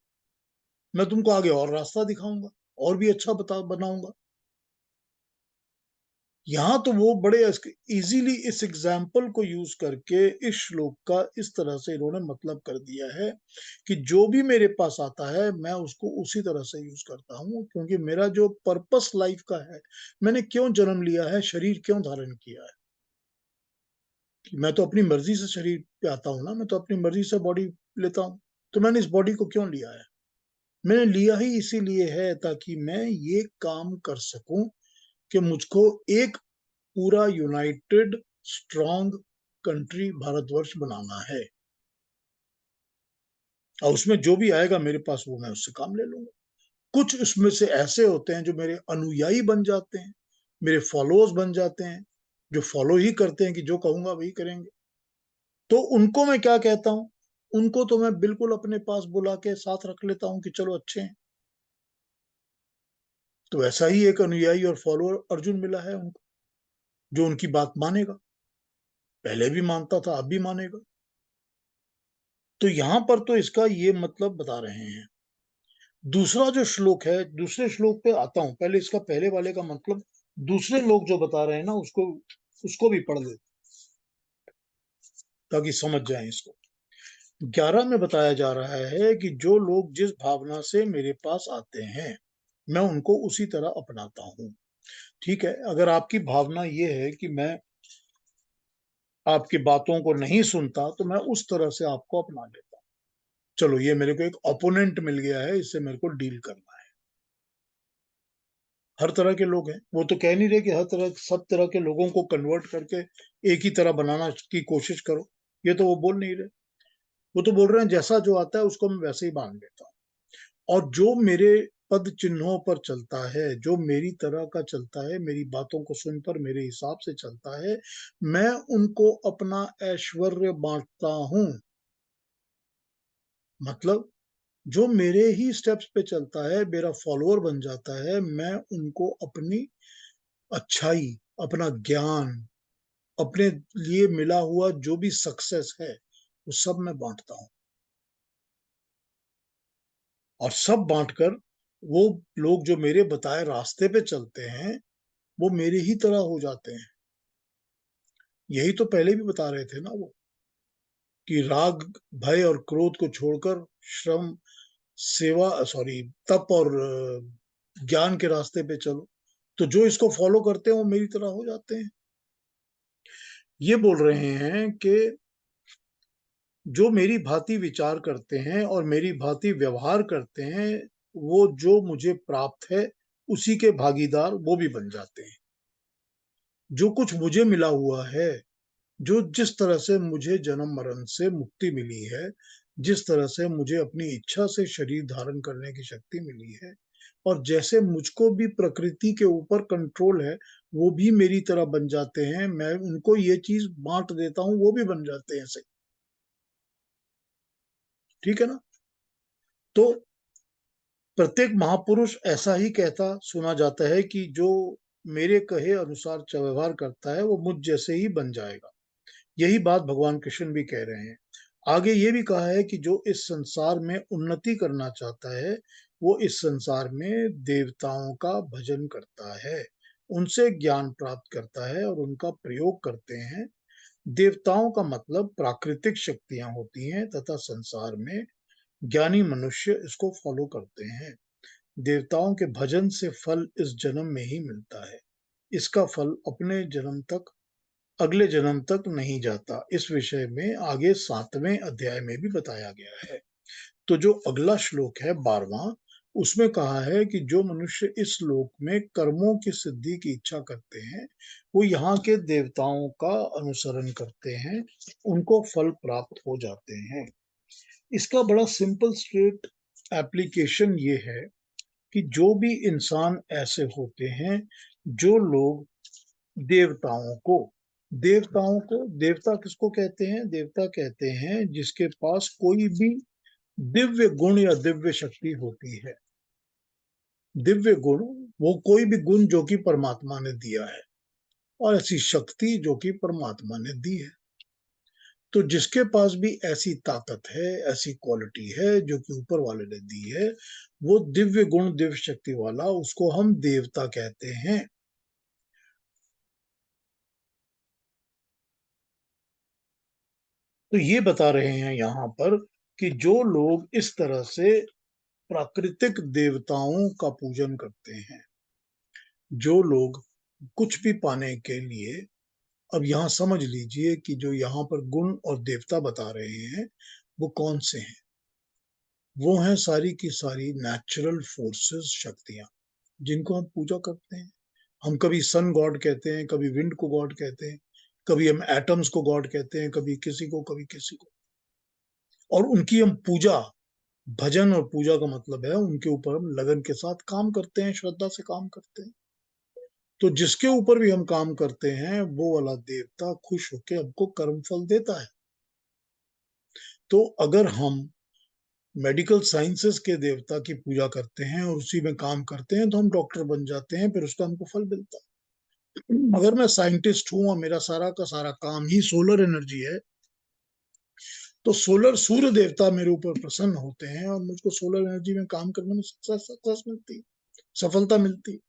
मैं तुमको आगे और रास्ता दिखाऊंगा और भी अच्छा बनाऊंगा। यहाँ तो वो बड़े इजीली इस एग्जाम्पल को यूज करके इस श्लोक का इस तरह से इन्होंने मतलब कर दिया है कि जो भी मेरे पास आता है मैं उसको उसी तरह से यूज करता हूँ, क्योंकि मेरा जो पर्पस लाइफ का है, मैंने क्यों जन्म लिया है, शरीर क्यों धारण किया है, कि मैं तो अपनी मर्जी से शरीर पे आता हूँ ना, मैं तो अपनी मर्जी से बॉडी लेता हूँ। तो मैंने इस बॉडी को क्यों लिया है, मैंने लिया ही इसीलिए है ताकि मैं ये काम कर सकूं कि मुझको एक पूरा यूनाइटेड स्ट्रांग कंट्री भारतवर्ष बनाना है। और उसमें जो भी आएगा मेरे पास वो मैं उससे काम ले लूंगा। कुछ उसमें से ऐसे होते हैं जो मेरे अनुयायी बन जाते हैं, मेरे फॉलोअर्स बन जाते हैं, जो फॉलो ही करते हैं कि जो कहूंगा वही करेंगे। तो उनको मैं क्या कहता हूं, उनको तो मैं बिल्कुल अपने पास बुला के साथ रख लेता हूं कि चलो अच्छे हैं। तो ऐसा ही एक अनुयायी और फॉलोअर अर्जुन मिला है उनको, जो उनकी बात मानेगा। पहले भी मानता था, अब भी मानेगा। तो यहां पर तो इसका ये मतलब बता रहे हैं। दूसरा जो श्लोक है, दूसरे श्लोक पे आता हूं, पहले इसका पहले वाले का मतलब दूसरे लोग जो बता रहे हैं ना, उसको भी पढ़ ले ताकि समझ जाए इसको। 11 में बताया जा रहा है कि जो लोग जिस भावना से मेरे पास आते हैं, मैं उनको उसी तरह अपनाता हूं। ठीक है, अगर आपकी भावना ये है कि मैं आपकी बातों को नहीं सुनता, तो मैं उस तरह से आपको अपना लेता हूं। चलो, ये मेरे को एक ओपोनेंट मिल गया है, इससे मेरे को डील करना है। हर तरह के लोग हैं, वो तो कह नहीं रहे कि हर तरह सब तरह के लोगों को कन्वर्ट करके एक ही तरह बनाना की कोशिश करो, ये तो वो बोल नहीं रहे। वो तो बोल रहे हैं जैसा जो आता है उसको मैं वैसे ही मान लेता हूँ। और जो मेरे पद चिन्हों पर चलता है, जो मेरी तरह का चलता है, मेरी बातों को सुनकर मेरे हिसाब से चलता है, मैं उनको अपना ऐश्वर्य बांटता हूं। मतलब जो मेरे ही स्टेप्स पे चलता है, मेरा फॉलोअर बन जाता है, मैं उनको अपनी अच्छाई, अपना ज्ञान, अपने लिए मिला हुआ जो भी सक्सेस है, वो सब मैं बांटता हूं। और सब बांटकर वो लोग जो मेरे बताए रास्ते पे चलते हैं, वो मेरे ही तरह हो जाते हैं। यही तो पहले भी बता रहे थे ना वो, कि राग, भय और क्रोध को छोड़कर श्रम, सेवा, सॉरी, तप और ज्ञान के रास्ते पे चलो। तो जो इसको फॉलो करते हैं वो मेरी तरह हो जाते हैं। ये बोल रहे हैं कि जो मेरी भांति विचार करते हैं और मेरी भांति व्यवहार करते हैं, वो जो मुझे प्राप्त है उसी के भागीदार वो भी बन जाते हैं। जो कुछ मुझे मिला हुआ है, जो जिस तरह से मुझे जन्म मरण से मुक्ति मिली है, जिस तरह से मुझे अपनी इच्छा से शरीर धारण करने की शक्ति मिली है, और जैसे मुझको भी प्रकृति के ऊपर कंट्रोल है, वो भी मेरी तरह बन जाते हैं। मैं उनको ये चीज बांट देता हूं, वो भी बन जाते हैं ऐसे। ठीक है ना? तो प्रत्येक महापुरुष ऐसा ही कहता सुना जाता है कि जो मेरे कहे अनुसार व्यवहार करता है, वो मुझ जैसे ही बन जाएगा। यही बात भगवान कृष्ण भी कह रहे हैं। आगे ये भी कहा है कि जो इस संसार में उन्नति करना चाहता है, वो इस संसार में देवताओं का भजन करता है, उनसे ज्ञान प्राप्त करता है और उनका प्रयोग करते हैं। देवताओं का मतलब प्राकृतिक शक्तियां होती हैं, तथा संसार में ज्ञानी मनुष्य इसको फॉलो करते हैं। देवताओं के भजन से फल इस जन्म में ही मिलता है। इसका फल अपने जन्म तक, अगले जन्म तक नहीं जाता। इस विषय में आगे 7वें अध्याय में भी बताया गया है। तो जो अगला श्लोक है 12वां, उसमें कहा है कि जो मनुष्य इस लोक में कर्मों की सिद्धि की इच्छा करते हैं, वो यहाँ के देवताओं का अनुसरण करते हैं, उनको फल प्राप्त हो जाते हैं। इसका बड़ा सिंपल स्ट्रेट एप्लीकेशन ये है कि जो भी इंसान ऐसे होते हैं, जो लोग देवता किसको कहते हैं? देवता कहते हैं जिसके पास कोई भी दिव्य गुण या दिव्य शक्ति होती है। दिव्य गुण, वो कोई भी गुण जो कि परमात्मा ने दिया है, और ऐसी शक्ति जो कि परमात्मा ने दी है। तो जिसके पास भी ऐसी ताकत है, ऐसी क्वालिटी है जो कि ऊपर वाले ने दी है, वो दिव्य गुण, दिव्य शक्ति वाला, उसको हम देवता कहते हैं। तो ये बता रहे हैं यहाँ पर कि जो लोग इस तरह से प्राकृतिक देवताओं का पूजन करते हैं, जो लोग कुछ भी पाने के लिए, अब यहाँ समझ लीजिए कि जो यहाँ पर गुण और देवता बता रहे हैं, वो कौन से हैं? वो हैं सारी की सारी नेचुरल फोर्सेस, शक्तियां, जिनको हम पूजा करते हैं। हम कभी सन गॉड कहते हैं, कभी विंड को गॉड कहते हैं, कभी हम एटम्स को गॉड कहते हैं, कभी किसी को, कभी किसी को। और उनकी हम पूजा, भजन और पूजा का मतलब है उनके ऊपर हम लगन के साथ काम करते हैं, श्रद्धा से काम करते हैं। तो जिसके ऊपर भी हम काम करते हैं, वो वाला देवता खुश होकर हमको कर्म फल देता है। तो अगर हम मेडिकल साइंसेस के देवता की पूजा करते हैं और उसी में काम करते हैं तो हम डॉक्टर बन जाते हैं, फिर उसका हमको फल मिलता है। अगर मैं साइंटिस्ट हूं और मेरा सारा का सारा काम ही सोलर एनर्जी है, तो सोलर सूर्य देवता मेरे ऊपर प्रसन्न होते हैं और मुझको सोलर एनर्जी में काम करने में सक्सेस मिलती, सफलता मिलती।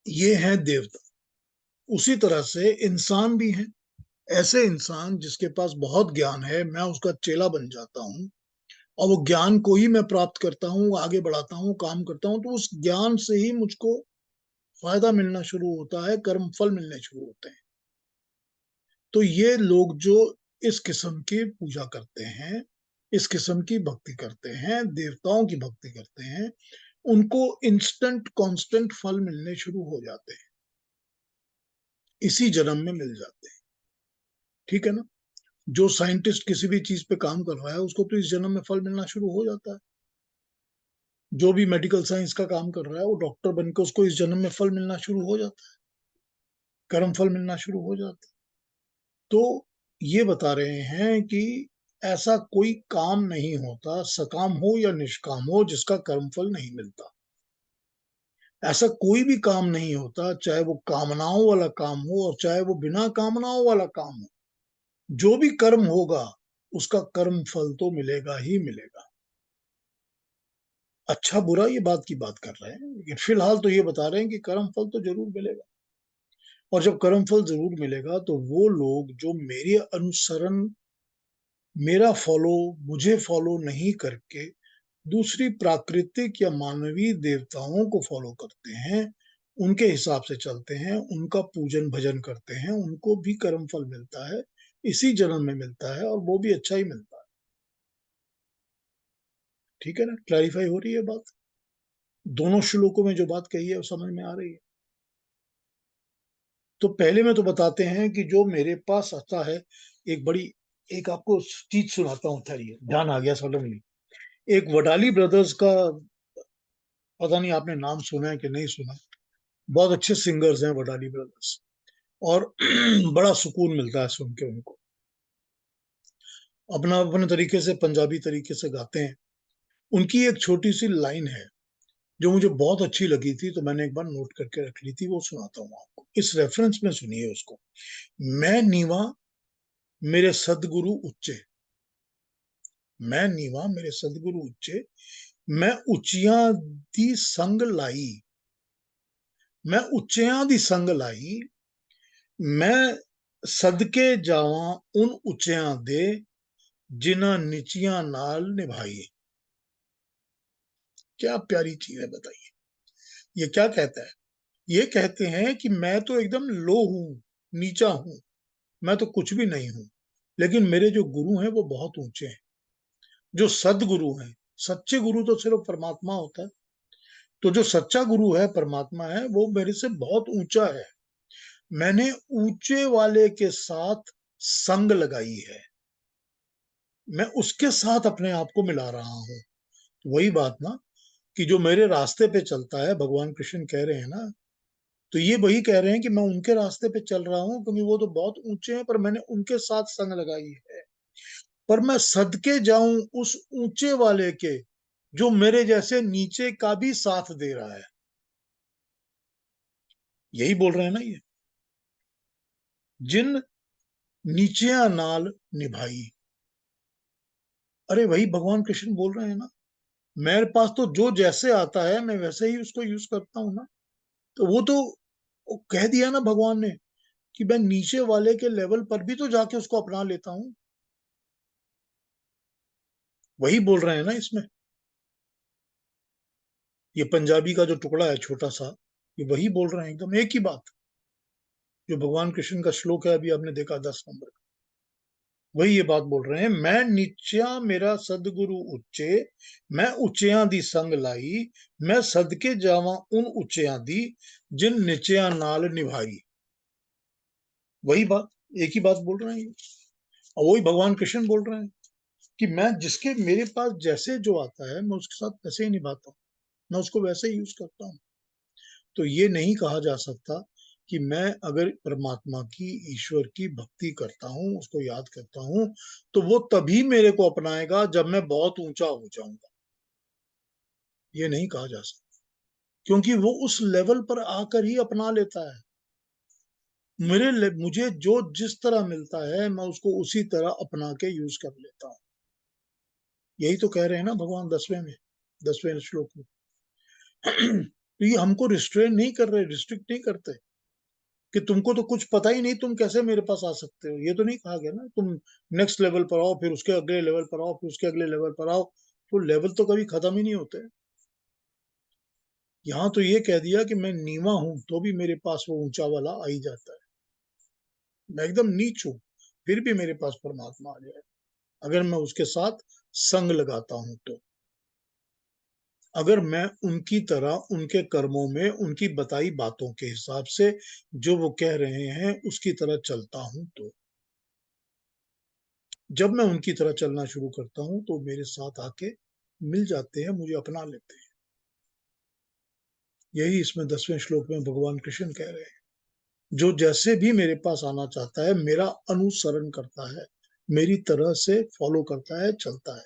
ये है देवता। उसी तरह से इंसान भी है। ऐसे इंसान जिसके पास बहुत ज्ञान है, मैं उसका चेला बन जाता हूँ और वो ज्ञान को ही मैं प्राप्त करता हूँ, आगे बढ़ाता हूँ, काम करता हूँ, तो उस ज्ञान से ही मुझको फायदा मिलना शुरू होता है, कर्म फल मिलने शुरू होते हैं। तो ये लोग जो इस किस्म की पूजा करते हैं, इस किस्म की भक्ति करते हैं, देवताओं की भक्ति करते हैं, उनको इंस्टेंट कांस्टेंट फल मिलने शुरू हो जाते हैं, इसी जन्म में मिल जाते हैं। ठीक है ना? जो साइंटिस्ट किसी भी चीज पे काम कर रहा है उसको तो इस जन्म में फल मिलना शुरू हो जाता है। जो भी मेडिकल साइंस का काम कर रहा है वो डॉक्टर बनकर उसको इस जन्म में फल मिलना शुरू हो जाता है, कर्म फल मिलना शुरू हो जाता है। तो ये बता रहे हैं कि ऐसा कोई काम नहीं होता, सकाम हो या निष्काम हो, जिसका कर्म फल नहीं मिलता। ऐसा कोई भी काम नहीं होता, चाहे वो कामनाओं वाला काम हो और चाहे वो बिना कामनाओं वाला काम हो। जो भी कर्म होगा उसका कर्म फल तो मिलेगा ही मिलेगा। अच्छा बुरा ये बात की बात कर रहे हैं, लेकिन फिलहाल तो ये बता रहे हैं कि कर्म फल तो जरूर मिलेगा। और जब कर्म फल जरूर मिलेगा तो वो लोग जो मेरे अनुसरण, मेरा फॉलो, मुझे फॉलो नहीं करके दूसरी प्राकृतिक या मानवीय देवताओं को फॉलो करते हैं, उनके हिसाब से चलते हैं, उनका पूजन भजन करते हैं, उनको भी कर्म फल मिलता है, इसी जन्म में मिलता है और वो भी अच्छा ही मिलता है। ठीक है ना? क्लैरिफाई हो रही है बात? दोनों श्लोकों में जो बात कही है वो समझ में आ रही है? तो पहले में तो बताते हैं कि जो मेरे पास आता है, एक आपको चीज सुनाता हूँ, ठहरिए, ध्यान आ गया सडनली। एक वडाली ब्रदर्स का, पता नहीं आपने नाम सुना है कि नहीं सुना, बहुत अच्छे सिंगर्स हैं वडाली ब्रदर्स, और बड़ा सुकून मिलता है सुन के उनको। अपना अपने तरीके से पंजाबी तरीके से गाते हैं। उनकी एक छोटी सी लाइन है जो मुझे बहुत अच्छी लगी थी, तो मैंने एक बार नोट करके रख ली थी, वो सुनाता हूँ आपको। इस रेफरेंस में सुनिए उसको। मैं नीवा मेरे सदगुरु उच्चे, मैं नीवा मेरे सदगुरु उच्चे, मैं उचियां दी संग लाई, मैं उच्चियां दी संग लाई, मैं सदके जावां उन उच्चियां दे जिन्हां नीचियां नाल निभाई। क्या प्यारी चीज है, बताइए। ये क्या कहता है? ये कहते हैं कि मैं तो एकदम लो हूं, नीचा हूं, मैं तो कुछ भी नहीं हूं, लेकिन मेरे जो गुरु हैं वो बहुत ऊंचे हैं, जो सदगुरु हैं। सच्चे गुरु तो सिर्फ परमात्मा होता है, तो जो सच्चा गुरु है, परमात्मा है, वो मेरे से बहुत ऊंचा है। मैंने ऊंचे वाले के साथ संग लगाई है, मैं उसके साथ अपने आप को मिला रहा हूं। वही बात ना, कि जो मेरे रास्ते पे चलता है, भगवान कृष्ण कह रहे हैं ना, तो ये वही कह रहे हैं कि मैं उनके रास्ते पे चल रहा हूं, क्योंकि वो तो बहुत ऊंचे हैं, पर मैंने उनके साथ संग लगाई है। पर मैं सदके जाऊं उस ऊंचे वाले के जो मेरे जैसे नीचे का भी साथ दे रहा है। यही बोल रहे हैं ना ये, जिन नीचिया नाल निभाई। अरे वही भगवान कृष्ण बोल रहे हैं ना, मेरे पास तो जो जैसे आता है मैं वैसे ही उसको यूज करता हूं ना। तो वो कह दिया ना भगवान ने कि मैं नीचे वाले के लेवल पर भी तो जाके उसको अपना लेता हूं। वही बोल रहे हैं ना इसमें। ये पंजाबी का जो टुकड़ा है छोटा सा, ये वही बोल रहे हैं, एकदम एक ही बात जो भगवान कृष्ण का श्लोक है, अभी आपने देखा 10 नंबर का। वही ये बात बोल रहे हैं, मैं नीचा मेरा सदगुरु उच्चे, मैं उच्चियां दी संग लाई, मैं सदके जावा उन उच्चियां दी जिन नीचियां नाल निभाई। वही बात, एक ही बात बोल रहे हैं। और वही भगवान कृष्ण बोल रहे हैं कि मैं जिसके, मेरे पास जैसे जो आता है मैं उसके साथ वैसे ही निभाता हूँ, मैं उसको वैसे ही यूज करता हूँ। तो ये नहीं कहा जा सकता कि मैं अगर परमात्मा की, ईश्वर की भक्ति करता हूं, उसको याद करता हूं, तो वो तभी मेरे को अपनाएगा जब मैं बहुत ऊंचा हो जाऊंगा। ये नहीं कहा जा सकता, क्योंकि वो उस लेवल पर आकर ही अपना लेता है। मुझे जो जिस तरह मिलता है, मैं उसको उसी तरह अपना के यूज कर लेता हूं। यही तो कह रहे हैं ना भगवान 10वें श्लोक में। तो ये हमको रिस्ट्रेन नहीं कर रहे, रिस्ट्रिक्ट नहीं करते कि तुमको तो कुछ पता ही नहीं, तुम कैसे मेरे पास आ सकते हो। ये तो नहीं कहा गया ना तुम नेक्स्ट लेवल पर आओ, फिर उसके अगले लेवल पर आओ, फिर उसके अगले लेवल पर आओ। तो लेवल तो कभी खत्म ही नहीं होते। यहाँ तो ये कह दिया कि मैं नीवा हूं तो भी मेरे पास वो ऊंचा वाला आ ही जाता है। मैं एकदम नीच हूं, फिर भी मेरे पास परमात्मा आ जाए, अगर मैं उसके साथ संग लगाता हूं तो। अगर मैं उनकी तरह, उनके कर्मों में, उनकी बताई बातों के हिसाब से जो वो कह रहे हैं उसकी तरह चलता हूं तो। जब मैं उनकी तरह चलना शुरू करता हूं तो मेरे साथ आके मिल जाते हैं, मुझे अपना लेते हैं। यही इसमें 10वें श्लोक में भगवान कृष्ण कह रहे हैं। जो जैसे भी मेरे पास आना चाहता है, मेरा अनुसरण करता है, मेरी तरह से फॉलो करता है, चलता है,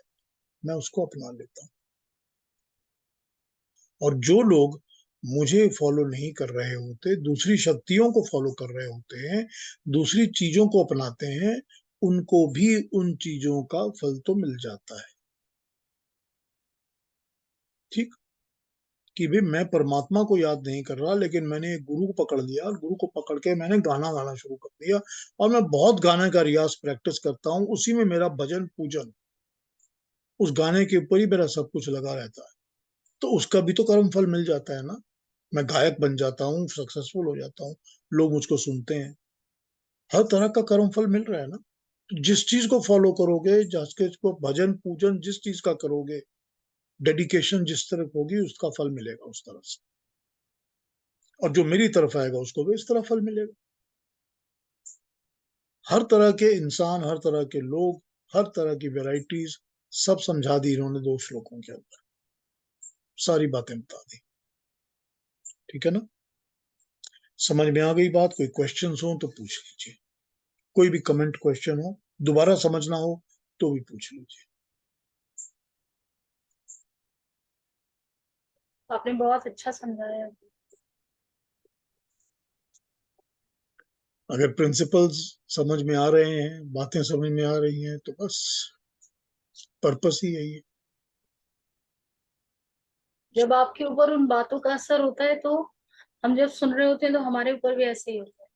मैं उसको अपना लेता हूं। और जो लोग मुझे फॉलो नहीं कर रहे होते, दूसरी शक्तियों को फॉलो कर रहे होते हैं, दूसरी चीजों को अपनाते हैं, उनको भी उन चीजों का फल तो मिल जाता है। ठीक, कि भाई मैं परमात्मा को याद नहीं कर रहा, लेकिन मैंने एक गुरु को पकड़ लिया, और गुरु को पकड़ के मैंने गाना गाना शुरू कर दिया, और मैं बहुत गाने का रियाज प्रैक्टिस करता हूँ, उसी में मेरा भजन पूजन, उस गाने के ऊपर ही मेरा सब कुछ लगा रहता है। तो उसका भी तो कर्म फल मिल जाता है ना। मैं गायक बन जाता हूँ, सक्सेसफुल हो जाता हूँ, लोग मुझको सुनते हैं, हर तरह का कर्म फल मिल रहा है ना। तो जिस चीज को फॉलो करोगे, जिसको भजन पूजन जिस चीज का करोगे, डेडिकेशन जिस तरह होगी, उसका फल मिलेगा उस तरफ से। और जो मेरी तरफ आएगा उसको भी इस तरह फल मिलेगा। हर तरह के इंसान, हर तरह के लोग, हर तरह की वेराइटीज, सब समझा दी इन्होंने 2 श्लोकों के अंदर, सारी बातें बता दी। ठीक है ना, समझ में आ गई बात? कोई क्वेश्चंस हो तो पूछ लीजिए, कोई भी कमेंट क्वेश्चन हो, दोबारा समझना हो तो भी पूछ लीजिए। आपने बहुत अच्छा समझाया। अगर प्रिंसिपल्स समझ में आ रहे हैं, बातें समझ में आ रही हैं, तो बस पर्पस ही यही है। जब आपके ऊपर उन बातों का असर होता है तो हम जब सुन रहे होते हैं तो हमारे ऊपर भी ऐसे ही होता है।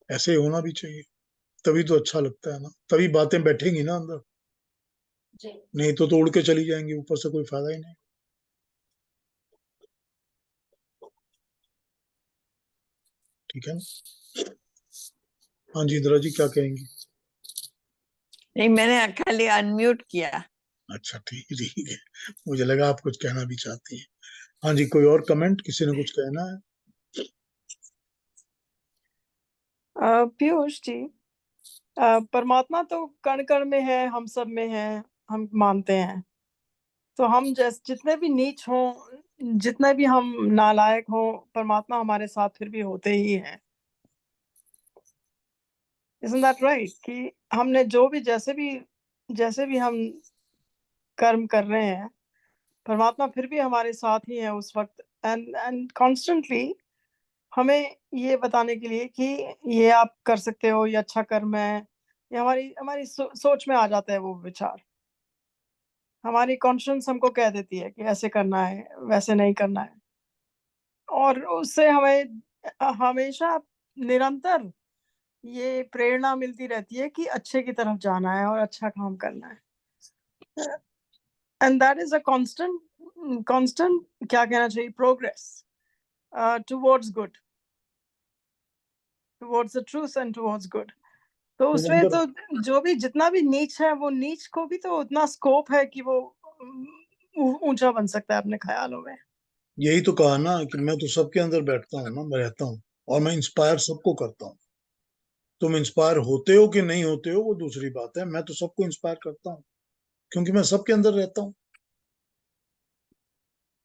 ऐसे ही होना भी चाहिए, तभी तो अच्छा लगता है ना, तभी बातें बैठेंगी ना अंदर। जी। नहीं तो उड़ के चली जाएंगी, ऊपर से कोई फायदा ही नहीं। ठीक है ना? हाँ जी, इंदिरा जी क्या कहेंगी? नहीं, मैंने खाली अनम्यूट किया। अच्छा, ठीक है, मुझे लगा आप कुछ कहना भी चाहती हैं। हाँ जी, कोई और कमेंट, किसी ने कुछ कहना है? पीयूष जी, परमात्मा तो कण कण में है, हम सब में है, हम मानते हैं। तो हम जितने भी नीच हों, जितने भी हम नालायक हों, परमात्मा हमारे साथ फिर भी होते ही हैं। Isn't that right? कि हमने जो भी जैसे भी हम कर्म कर रहे हैं, परमात्मा फिर भी हमारे साथ ही है उस वक्त, एंड कॉन्स्टेंटली हमें ये बताने के लिए कि ये आप कर सकते हो, ये अच्छा कर्म है। ये हमारी हमारी सोच में आ जाता है वो विचार। हमारी कॉन्शियंस हमको कह देती है कि ऐसे करना है, वैसे नहीं करना है, और उससे हमें हमेशा निरंतर ये प्रेरणा मिलती रहती है कि अच्छे की तरफ जाना है और अच्छा काम करना है। And that is a constant क्या कहना चाहिए, progress towards good, towards the truth and towards good. तो उसमें अंदर तो जो भी जितना भी नीच है, वो नीच को भी तो उतना स्कोप है कि वो ऊंचा बन सकता है अपने ख्यालों में। यही तो कहा ना कि मैं तो सबके अंदर बैठता हूँ ना, मैं रहता हूँ, और मैं इंस्पायर सबको करता हूँ। तुम इंस्पायर होते हो कि नहीं होते हो वो दूसरी बात है, मैं तो सबको इंस्पायर करता हूँ, क्योंकि मैं सबके अंदर रहता हूँ।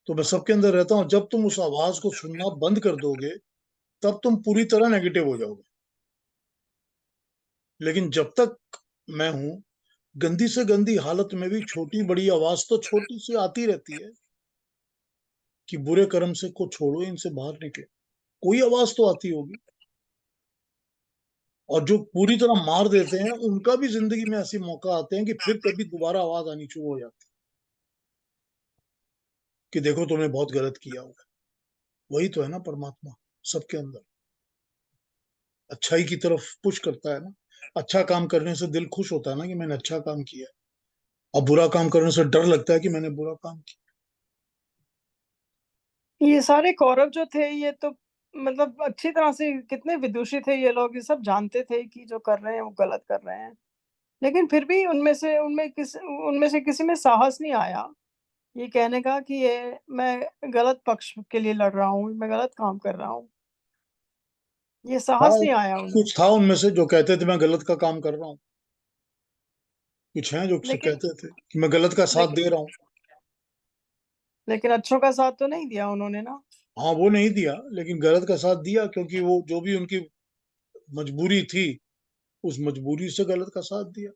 तो मैं सबके अंदर रहता हूँ। जब तुम उस आवाज को सुनना बंद कर दोगे तब तुम पूरी तरह नेगेटिव हो जाओगे। लेकिन जब तक मैं हूं, गंदी से गंदी हालत में भी छोटी बड़ी आवाज तो छोटी सी आती रहती है कि बुरे कर्म से को छोड़ो, इनसे बाहर निकलो। कोई आवाज तो आती होगी। और जो पूरी तरह मार देते हैं उनका भी जिंदगी में ऐसे मौका आते हैं कि फिर कभी दोबारा आवाज आनी शुरू हो जाती है कि देखो तुमने बहुत गलत किया होगा। वही तो है ना परमात्मा सबके अंदर, अच्छाई की तरफ पुश करता है ना। अच्छा काम करने से दिल खुश होता है ना कि मैंने अच्छा काम किया, और बुरा काम करने से डर लगता है कि मैंने बुरा काम किया। ये सारे कौरव जो थे ये तो मतलब अच्छी तरह से कितने विदुषी थे ये लोग, ये सब जानते थे कि जो कर रहे हैं वो गलत कर रहे हैं, लेकिन फिर भी उनमें से किसी में साहस नहीं आया ये कहने का कि ये मैं गलत पक्ष के लिए लड़ रहा हूँ, मैं गलत काम कर रहा हूँ। ये साहस हाँ, नहीं आया उन्हें। कुछ था उनमें से जो कहते थे मैं गलत का काम कर रहा हूँ। कुछ हैं जो लेकिन कहते थे कि मैं गलत का साथ लेकिन दे रहा हूँ। लेकिन अच्छों का साथ तो नहीं दिया उन्होंने ना। हाँ, वो नहीं दिया, लेकिन गलत का साथ दिया, क्योंकि वो जो भी उनकी मजबूरी थी उस मजबूरी से गलत का साथ दिया।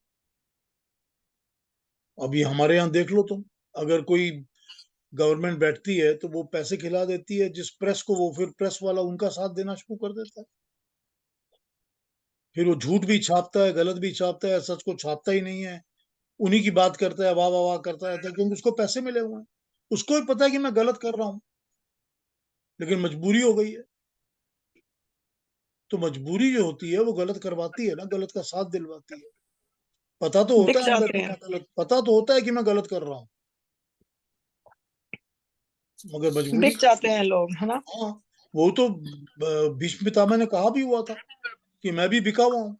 अभी हमारे यहाँ देख लो तुम, अगर कोई गवर्नमेंट बैठती है तो वो पैसे खिला देती है जिस प्रेस को, वो फिर प्रेस वाला उनका साथ देना शुरू कर देता है। फिर वो झूठ भी छापता है, गलत भी छापता है, सच को छापता ही नहीं है। उन्हीं की बात करता है, वाह वाह वाह करता रहता है, क्योंकि उसको पैसे मिले हुए हैं। उसको भी पता है कि मैं गलत कर रहा हूँ, लेकिन मजबूरी हो गई है। तो मजबूरी जो होती है वो गलत करवाती है ना, गलत का साथ दिलवाती है। पता तो होता दिख है अंदर जाते कि हैं, मैं गलत, पता तो होता है कि मैं गलत कर रहा हूँ, मगर मजबूरी। दिख जाते हैं लोग, है ना। हाँ, वो तो भीष्म पितामह ने कहा भी हुआ था कि मैं भी बिका हुआ हूँ,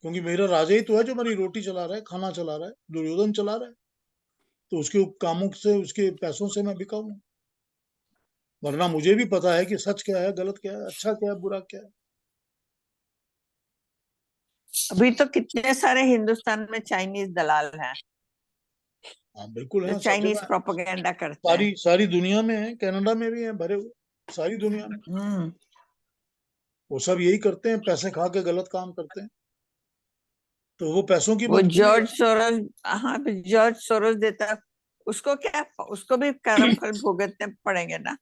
क्योंकि मेरा राजा ही तो है जो मेरी रोटी चला रहा है, खाना चला रहा है, दुर्योधन चला रहा है। तो उसके कामों से, उसके पैसों से मैं बिका हूँ। वरना मुझे भी पता है कि सच क्या है, गलत क्या है, अच्छा क्या है, बुरा क्या है। अभी तो कितने सारे हिंदुस्तान में चाइनीज दलाल हैं हाँ बिल्कुल जो है, सब चाइनीज जगह है। प्रोपेगेंडा करते हैं। सारी सारी दुनिया में है, कनाडा में भी है भरे हुए, सारी दुनिया में। हम्म। वो सब यही करते हैं, पैसे खा के गलत काम करते हैं। तो वो पैसों की वो मजबूरी है। जॉर्ज सोरोस, हाँ जॉर्ज सोरोस देता है, उसको क्या, उसको भी कर्म फल भुगतने पड़ेंगे ना।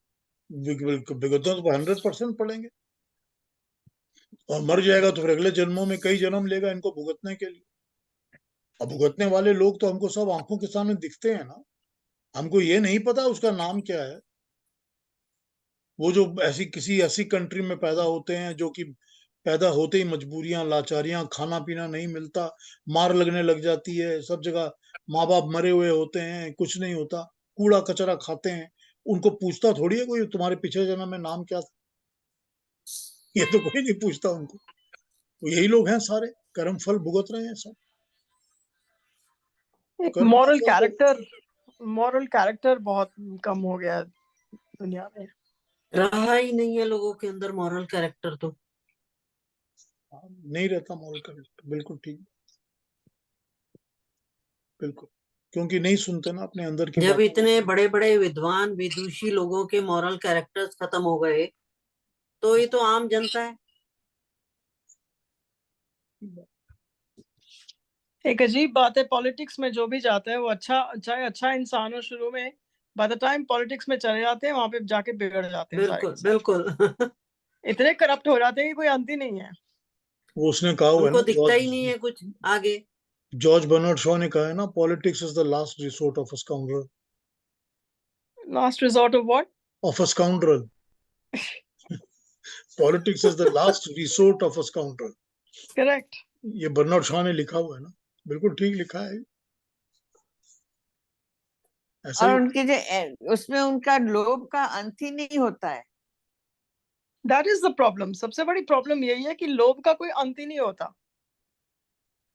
विगतों तो 100% पड़ेंगे। और मर जाएगा तो फिर अगले जन्मों में कई जन्म लेगा इनको भुगतने के लिए। अब भुगतने वाले लोग तो हमको सब आंखों के सामने दिखते हैं ना। हमको ये नहीं पता उसका नाम क्या है। वो जो ऐसी किसी ऐसी कंट्री में पैदा होते हैं जो कि पैदा होते ही मजबूरियां, लाचारियां, खाना पीना नहीं मिलता, मार लगने लग जाती है सब जगह, माँ बाप मरे हुए होते हैं, कुछ नहीं होता, कूड़ा कचरा खाते हैं। उनको पूछता थोड़ी है कोई तुम्हारे पिछले जन्म में नाम क्या था। ये तो कोई नहीं पूछता उनको। तो यही लोग हैं सारे, कर्म फल भुगत रहे हैं सब। एक कर्म का फल तो मॉरल कैरेक्टर बहुत कम हो गया है दुनिया में। रहा ही नहीं है लोगों के अंदर मॉरल कैरेक्टर तो। नहीं रहता मॉरल कैरेक्टर, बिल्कुल ठीक, बिल्कुल। क्योंकि नहीं सुनते ना अपने अंदर की जब बातें। इतने बड़े बड़े विद्वान विदुषी लोगों के मॉरल कैरेक्टर्स खत्म हो गए तो ये तो आम जनता है। एक अजीब बात है, पॉलिटिक्स में जो भी जाता है वो अच्छा, चाहे अच्छा इंसान हो शुरू में, बाय द टाइम पॉलिटिक्स में चले जाते हैं वहां पे जाके बिगड़ जाते हैं सारे बिल्कुल के सारे। बिल्कुल। इतने करप्ट हो जाते हैं कि कोई अंत ही नहीं है। वो उसने कहा हुआ है उनको ना, दिखता ही नहीं है कुछ आगे। जॉर्ज बर्नार्ड शॉ ने कहा है ना, politics is the last resort of a scoundrel. Last resort of what? Of a scoundrel. Politics is the last resort of a scoundrel. Correct. ये बर्नार्ड शॉ ने लिखा हुआ है ना, बिल्कुल ठीक लिखा है, ऐसा और ही। उनके जो उसमें उनका लोभ का अंत ही नहीं होता है। दैट इज द प्रॉब्लम, सबसे बड़ी प्रॉब्लम यही है कि लोभ का कोई अंत ही नहीं होता।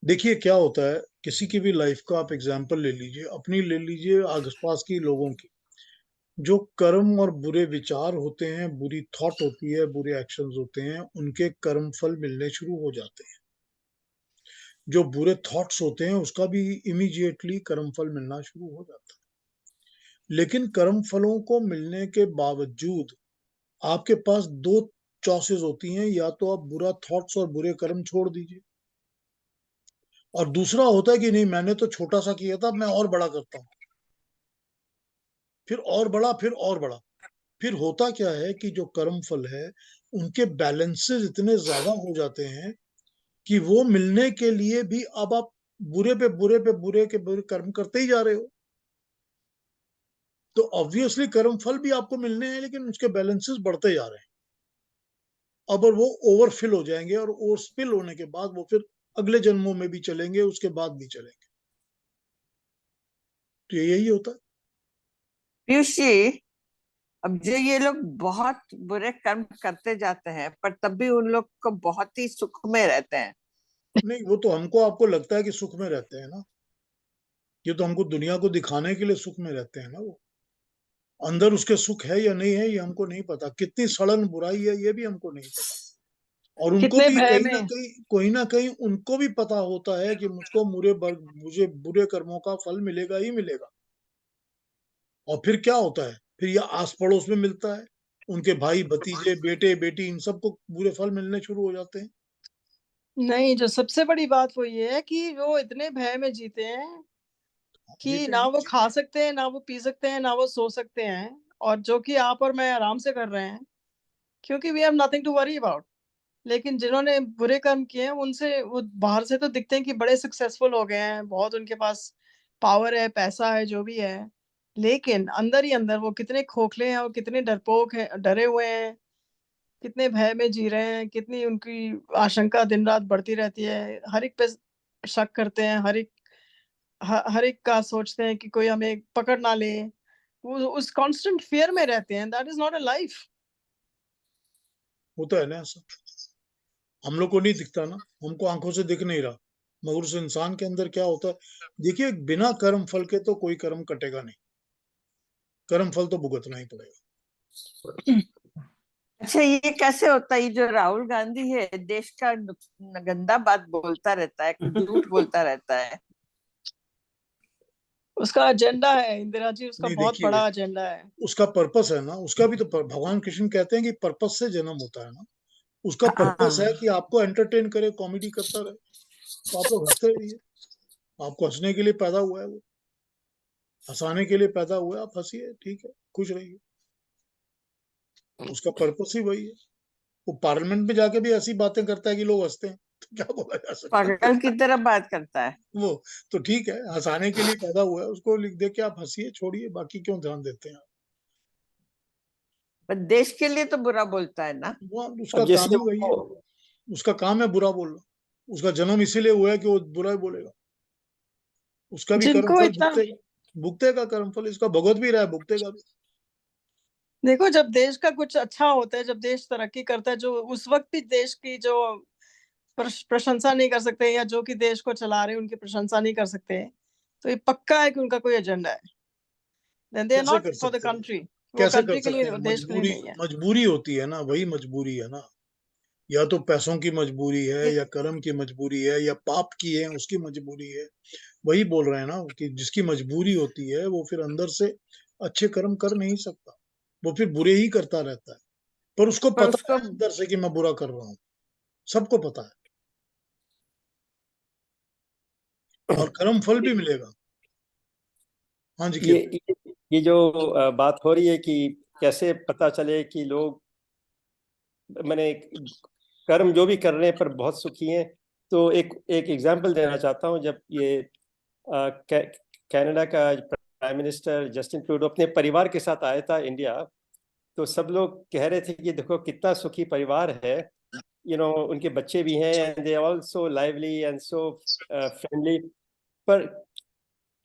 देखिए क्या होता है, किसी की भी लाइफ का आप एग्जाम्पल ले लीजिए, अपनी ले लीजिए, आसपास की लोगों की। जो कर्म और बुरे विचार होते हैं, बुरी थॉट होती है, बुरे एक्शंस होते हैं, उनके कर्म फल मिलने शुरू हो जाते हैं। जो बुरे थॉट्स होते हैं उसका भी इमीडिएटली कर्म फल मिलना शुरू हो जाता है। लेकिन कर्म फलों को मिलने के बावजूद आपके पास दो चॉइसेस होती हैं, या तो आप बुरा थॉट्स और बुरे कर्म छोड़ दीजिए, और दूसरा होता है कि नहीं मैंने तो छोटा सा किया था, मैं और बड़ा करता हूं, फिर और बड़ा, फिर और बड़ा। फिर होता क्या है कि जो कर्म फल है उनके बैलेंसेस इतने ज्यादा हो जाते हैं कि वो मिलने के लिए भी अब आप बुरे पे बुरे पे बुरे के बुरे कर्म करते ही जा रहे हो, तो ऑब्वियसली कर्म फल भी आपको मिलने हैं, लेकिन उसके बैलेंसेस बढ़ते जा रहे हैं। अब और वो ओवरफिल हो जाएंगे, और ओवर स्पिल होने के बाद वो फिर अगले जन्मों में भी चलेंगे, उसके बाद भी चलेंगे। तो यही होता है। पीयूष जी, अब जो ये लोग बहुत बुरे कर्म करते जाते हैं पर तब भी उन लोग को बहुत ही सुख में रहते हैं। नहीं, वो तो हमको आपको लगता है कि सुख में रहते हैं ना, ये तो हमको दुनिया को दिखाने के लिए सुख में रहते हैं ना। वो अंदर उसके सुख है या नहीं है ये हमको नहीं पता, कितनी सड़न बुराई है ये भी हमको नहीं पता, और उनको कितने भी भय कहीं ना में। कहीं कोई ना कहीं उनको भी पता होता है कि मुझे बुरे कर्मों का फल मिलेगा ही मिलेगा। और फिर क्या होता है, फिर ये आस पड़ोस में मिलता है, उनके भाई भतीजे बेटे बेटी इन सबको बुरे फल मिलने शुरू हो जाते हैं। नहीं, जो सबसे बड़ी बात वो ये है कि वो इतने भय में जीते हैं कि जीते ना हैं। वो खा सकते हैं, ना वो पी सकते हैं, ना वो सो सकते हैं, और जो कि आप और मैं आराम से कर रहे हैं, क्योंकि we have nothing to worry about. लेकिन जिन्होंने बुरे कर्म किए हैं उनसे, वो बाहर से तो दिखते हैं कि बड़े सक्सेसफुल हो गए हैं, बहुत उनके पास पावर है, पैसा है, जो भी है, लेकिन अंदर ही अंदर वो कितने खोखले हैं और कितने डरपोक हैं, डरे हुए हैं, कितने भय में जी रहे हैं, कितनी उनकी आशंका दिन रात बढ़ती रहती है, हर एक पे शक करते हैं, हर एक का सोचते हैं कि कोई हमें पकड़ ना ले। वो उस कांस्टेंट फियर में रहते हैं। That is not a life. होता है ना ऐसा, हम लोग को नहीं दिखता ना, हमको आंखों से दिख नहीं रहा, मगर उस इंसान के अंदर क्या होता है। देखिए, बिना कर्म फल के तो कोई कर्म कटेगा नहीं, कर्म फल तो भुगतना ही पड़ेगा। अच्छा, ये कैसे होता है? ये जो राहुल गांधी है देश का गंदा बात बोलता रहता है, झूठ बोलता रहता है। उसका एजेंडा है इंदिरा जी, उसका नहीं, बहुत देखिए, बड़ा एजेंडा है। उसका पर्पस है ना, उसका भी तो भगवान कृष्ण कहते हैं कि पर्पस से जन्म होता है ना। उसका पर्पस है हाँ, कि आपको एंटरटेन करे, कॉमेडी करता रहे, तो आप लोग हंसते रहिए। आपको हंसने के लिए पैदा हुआ है वो, हंसाने के लिए पैदा हुआ है, आप हंसिए, ठीक है, खुश रहिए। उसका पर्पस ही वही है। वो पार्लियामेंट में जाके भी ऐसी बातें करता है कि लोग हंसते हैं, तो क्या बोला जा सकता है। पागल की तरह बात करता है। वो तो ठीक है, हंसाने के लिए पैदा हुआ है, उसको लिख दे के आप हंसिए, छोड़िए, बाकी क्यों ध्यान देते हैं आप। पर देश के लिए तो बुरा बोलता है ना। वो उसका अब जैसे काम ही वही है, उसका काम है बुरा बोलना। उसका जन्म इसीलिए हुआ है कि वो बुरा ही बोलेगा। उसका भी जिनको कर्मफल इतना, भुगतेगा, भुगतेगा कर्मफल, इसका भुगत भी रहा है, भुगतेगा भी। देखो, जब देश का कुछ अच्छा होता है, जब देश तरक्की करता है, जो उस वक्त भी देश की जो प्रशंसा नहीं कर सकते, या जो कि देश को चला रहे हैं उनकी प्रशंसा नहीं कर सकते, तो ये पक्का है कि उनका कोई एजेंडा है। देन दे आर कैसे नॉट कर फॉर द सकते हैं, कंट्री। वो कैसे कर कंट्री के सकते लिए, हैं, देश के लिए मजबूरी, नहीं है। मजबूरी होती है ना, वही मजबूरी है ना। या तो पैसों की मजबूरी है, ये या कर्म की मजबूरी है, या पाप की है उसकी मजबूरी है। वही बोल रहे हैं ना कि जिसकी मजबूरी होती है वो फिर अंदर से अच्छे कर्म कर नहीं सकता, वो फिर बुरे ही करता रहता है। पर उसको पर पता उसको है अंदर से कि मैं बुरा कर रहा हूँ, सबको पता है, और कर्म फल भी मिलेगा। हाँ जी, ये किरण। ये जो बात हो रही है कि कैसे पता चले कि लोग, मैंने कर्म जो भी कर रहे हैं पर बहुत सुखी हैं, तो एक एक एग्जांपल देना चाहता हूँ। जब ये कनाडा का प्राइम मिनिस्टर जस्टिन ट्रूडो अपने परिवार के साथ आया था इंडिया, तो सब लोग कह रहे थे कि देखो कितना सुखी परिवार है, उनके बच्चे भी हैं and they all so lively and so friendly. पर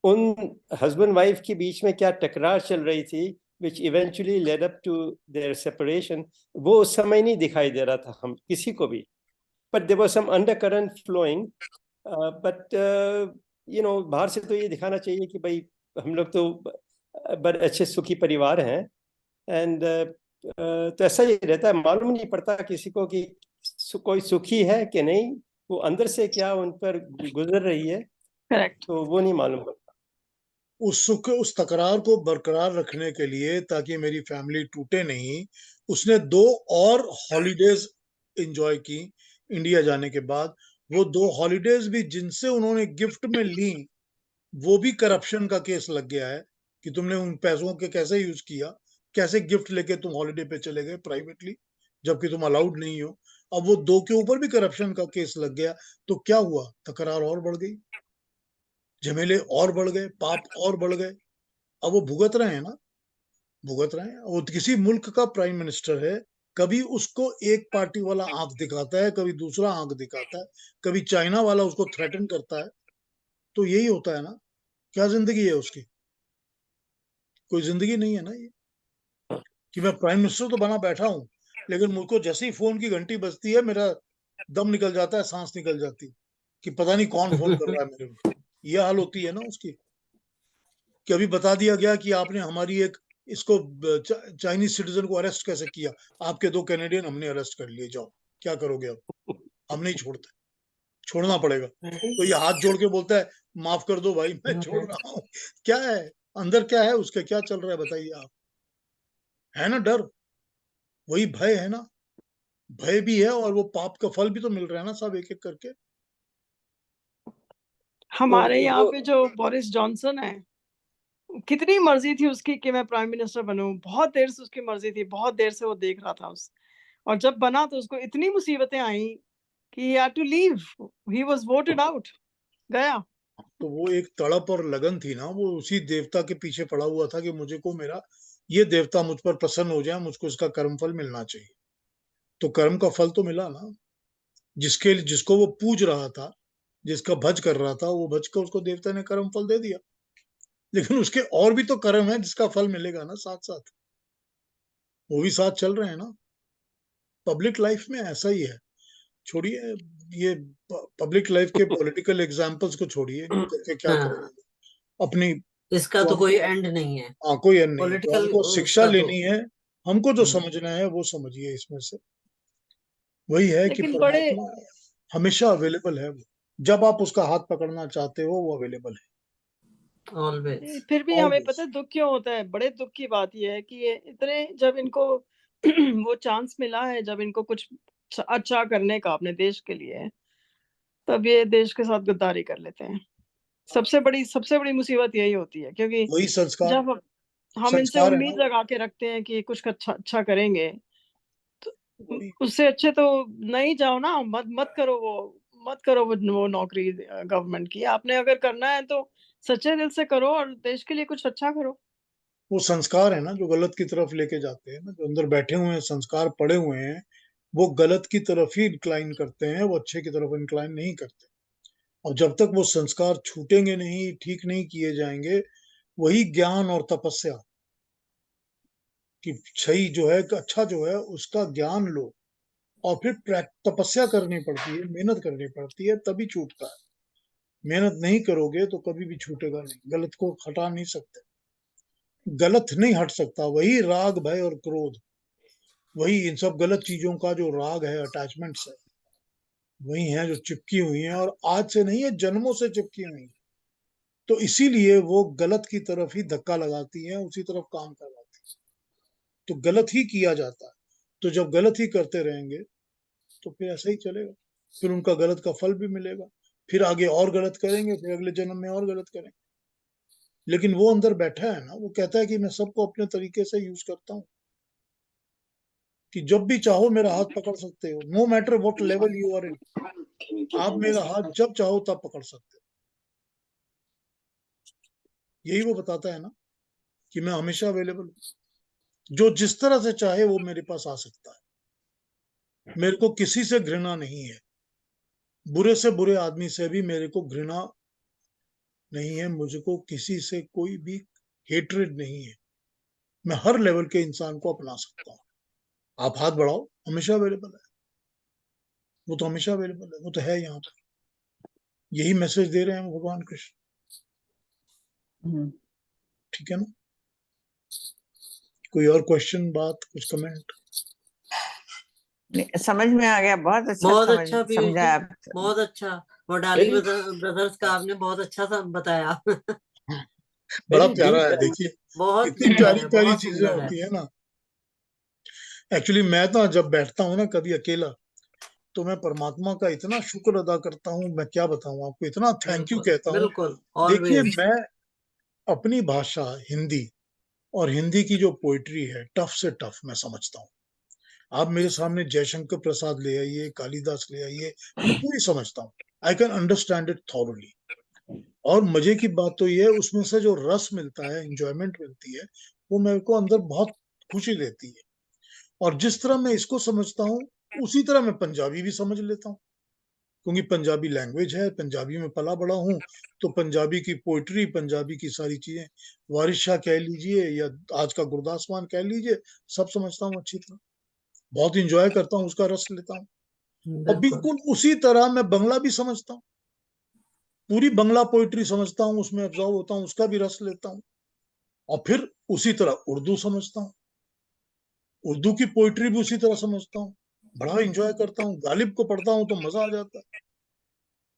उन हस्बैंड वाइफ के बीच में क्या टकरार चल रही थी, which eventually led up to their separation, वो उस समय नहीं दिखाई दे रहा था हम किसी को भी। but there was some undercurrent flowing, but बाहर से तो ये दिखाना चाहिए कि भाई हम लोग तो बड़े अच्छे सुखी परिवार हैं, एंड तो ऐसा ही रहता है, मालूम नहीं पड़ता किसी को कि कोई सुखी है कि नहीं, वो अंदर से क्या उन पर गुजर रही है, करेक्ट। तो वो नहीं मालूम पड़ता। उस तकरार को बरकरार रखने के लिए, ताकि मेरी फैमिली टूटे नहीं, उसने 2 और हॉलीडेज एंजॉय की इंडिया जाने के बाद। वो 2 हॉलीडेज भी जिनसे उन्होंने गिफ्ट में ली, वो भी करप्शन का केस लग गया है कि तुमने उन पैसों के कैसे यूज किया, कैसे गिफ्ट लेके तुम हॉलीडे पे चले गए प्राइवेटली, जबकि तुम अलाउड नहीं हो। अब वो 2 के ऊपर भी करप्शन का केस लग गया, तो क्या हुआ, तकरार और बढ़ गई, झमेले और बढ़ गए, पाप और बढ़ गए। अब वो भुगत रहे हैं ना, भुगत रहे हैं। वो किसी मुल्क का प्राइम मिनिस्टर है, कभी उसको एक पार्टी वाला आंख दिखाता है, कभी दूसरा आंख दिखाता है, कभी चाइना वाला उसको थ्रेटन करता है। तो यही होता है ना, क्या जिंदगी है उसकी? कोई जिंदगी नहीं है ना ये, कि मैं प्राइम मिनिस्टर तो बना बैठा हूं, लेकिन मुझको जैसे ही फोन की घंटी बजती है, मेरा दम निकल जाता है, सांस निकल जाती है, कि पता नहीं कौन फोन कर रहा है मेरे को। ये हाल होती है ना उसकी, कि अभी बता दिया गया कि आपने हमारी एक इसको चाइनीज सिटीजन को अरेस्ट कैसे किया, आपके 2 कैनेडियन हमने अरेस्ट कर लिए, जाओ क्या करोगे अब? हम नहीं छोड़ते, छोड़ना पड़ेगा। तो ये हाथ जोड़ के बोलता है माफ कर दो भाई, मैं छोड़ रहा हूँ। क्या है अंदर, क्या है उसके, क्या चल रहा है बताइए आप? है ना डर, वही भय है ना, भय भी है और वो पाप का फल भी तो मिल रहा है ना सब एक एक करके। हमारे तो यहाँ जो पे जो बोरिस जॉनसन है, कितनी मर्जी थी उसकी कि मैं प्राइम मिनिस्टर बनूं, बहुत देर से उसकी मर्जी थी, बहुत देर से वो देख रहा था उस, और जब बना तो उसको इतनी मुसीबतें आई कि he had to leave, he was voted out, गया। तो वो एक तड़प और लगन थी ना, वो उसी देवता के पीछे पड़ा हुआ था कि मुझे को मेरा ये देवता मुझ पर प्रसन्न हो जाए, मुझको इसका कर्म फल मिलना चाहिए। तो कर्म का फल तो मिला ना, जिसके जिसको वो पूज रहा था, जिसका भज कर रहा था, वो भज का उसको देवता ने कर्म फल दे दिया। लेकिन उसके और भी तो कर्म है जिसका फल मिलेगा ना साथ साथ, वो भी साथ चल रहे हैं ना। पब्लिक लाइफ में ऐसा ही है। छोड़िए ये पब्लिक लाइफ के पॉलिटिकल एग्जाम्पल्स को छोड़िए, यूं करके क्या हाँ, करेंगे अपनी। इसका तो तो हम, कोई एंड नहीं है, हाँ कोई एंड नहीं है, तो पॉलिटिकल हमको शिक्षा उसका तो। लेनी है, हमको जो समझना है वो समझिए इसमें से। वही है कि लेकिन बड़े परमात्मा हमेशा अवेलेबल है, वो जब आप उसका हाथ पकड़ना चाहते हो वो अवेलेबल ऑलवेज। फिर भी है हमें पता ऑलवेज। है दुख क्यों होता है, बड़े दुख की बात यह है कि ये इतने, जब इनको वो चांस मिला है, जब इनको कुछ अच्छा करने का अपने देश के लिए, तब ये देश के साथ गद्दारी कर लेते हैं। सबसे बड़ी मुसीबत यही होती है, क्योंकि वही संस्कार, जब हम इनसे संस्कार है ना उम्मीद वो। लगा के रखते हैं कि कुछ अच्छा अच्छा करेंगे, तो वही उससे अच्छे तो नहीं जाओ ना, मत करो वो नौकरी गवर्नमेंट की। आपने अगर करना है तो सच्चे दिल से करो और देश के लिए कुछ अच्छा करो। वो संस्कार है ना जो गलत की तरफ लेके जाते हैं ना, जो अंदर बैठे हुए हैं संस्कार पड़े हुए हैं, वो गलत की तरफ ही इंक्लाइन करते हैं, वो अच्छे की तरफ इंक्लाइन नहीं करते। और जब तक वो संस्कार छूटेंगे नहीं, ठीक नहीं किए जाएंगे, वही ज्ञान और तपस्या, कि सही जो है, अच्छा जो है उसका ज्ञान लो, और फिर तपस्या करनी पड़ती है, मेहनत करनी पड़ती है, तभी छूटता है। मेहनत नहीं करोगे तो कभी भी छूटेगा नहीं, गलत को हटा नहीं सकते, गलत नहीं हट सकता। वही राग भय और क्रोध, वही इन सब गलत चीजों का जो राग है, अटैचमेंट्स है, वही है जो चिपकी हुई है, और आज से नहीं है, जन्मों से चिपकी हुई है। तो इसीलिए वो गलत की तरफ ही धक्का लगाती है, उसी तरफ काम करवाती है, तो गलत ही किया जाता है। तो जब गलत ही करते रहेंगे तो फिर ऐसा ही चलेगा, फिर उनका गलत का फल भी मिलेगा, फिर आगे और गलत करेंगे, फिर अगले जन्म में और गलत करेंगे। लेकिन वो अंदर बैठा है ना, वो कहता है कि मैं सबको अपने तरीके से यूज करता हूँ, कि जब भी चाहो मेरा हाथ पकड़ सकते हो, no matter what level you are in, आप मेरा हाथ जब चाहो तब पकड़ सकते हो। यही वो बताता है ना, कि मैं हमेशा अवेलेबल हूँ, जो जिस तरह से चाहे वो मेरे पास आ सकता है। मेरे को किसी से घृणा नहीं है, बुरे से बुरे आदमी से भी मेरे को घृणा नहीं है, मुझको किसी से कोई भी हेट्रेड नहीं है। मैं हर लेवल के इंसान को अपना सकता हूँ। आप हाथ बढ़ाओ, हमेशा अवेलेबल है, वो तो हमेशा अवेलेबल है, वो तो है यहाँ पर। यही मैसेज दे रहे हैं भगवान कृष्ण, ठीक है ना? कोई और क्वेश्चन, बात, कुछ कमेंट? समझ में आ गया, बहुत अच्छा बहुत अच्छा पीयूष जी, समझा आप। बहुत अच्छा। वडाली वेरी ब्रदर्स का आपने बहुत अच्छा सा बताया। बड़ा Very प्यारा deep है, and देखिए बहुत कितनी सुंदर प्यारी है, प्यारी बहुत चीजें सुंदर है। होती है ना। एक्चुअली मैं तो जब बैठता हूँ ना कभी अकेला, तो मैं परमात्मा का इतना शुक्र अदा करता हूँ, मैं क्या बताऊँ आपको, इतना थैंक यू बिल्कुल कहता हूँ। बिल्कुल, देखिए ऑलवेज। मैं अपनी भाषा हिंदी और हिंदी की जो पोइट्री है टफ से टफ मैं समझता हूँ। आप मेरे सामने जयशंकर प्रसाद ले आइए, कालिदास ले आइए, मैं पूरी समझता हूँ। I can understand it thoroughly. और मजे की बात तो ये है, उसमें से जो रस मिलता है, इंजॉयमेंट मिलती है, वो मेरे को अंदर बहुत खुशी देती है। और जिस तरह मैं इसको समझता हूँ, उसी तरह मैं पंजाबी भी समझ लेता हूँ, क्योंकि पंजाबी लैंग्वेज है, पंजाबी में पला बड़ा हूँ, तो पंजाबी की पोइट्री, पंजाबी की सारी चीजें, वारिस शाह कह लीजिए या आज का गुरदास मान कह लीजिए, सब समझता हूँ अच्छी तरह, बहुत इंजॉय करता हूँ, उसका रस लेता हूँ। और बिल्कुल बिल्कुल उसी तरह मैं बंगला भी समझता हूँ, पूरी बंगला पोइट्री समझता हूँ, उसमें ऑब्जर्व होता हूँ, उसका भी रस लेता हूँ। और फिर उसी तरह उर्दू समझता हूँ, उर्दू की पोइट्री भी उसी तरह समझता हूँ, बड़ा इंजॉय करता हूँ, गालिब को पढ़ता हूँ तो मजा आ जाता है।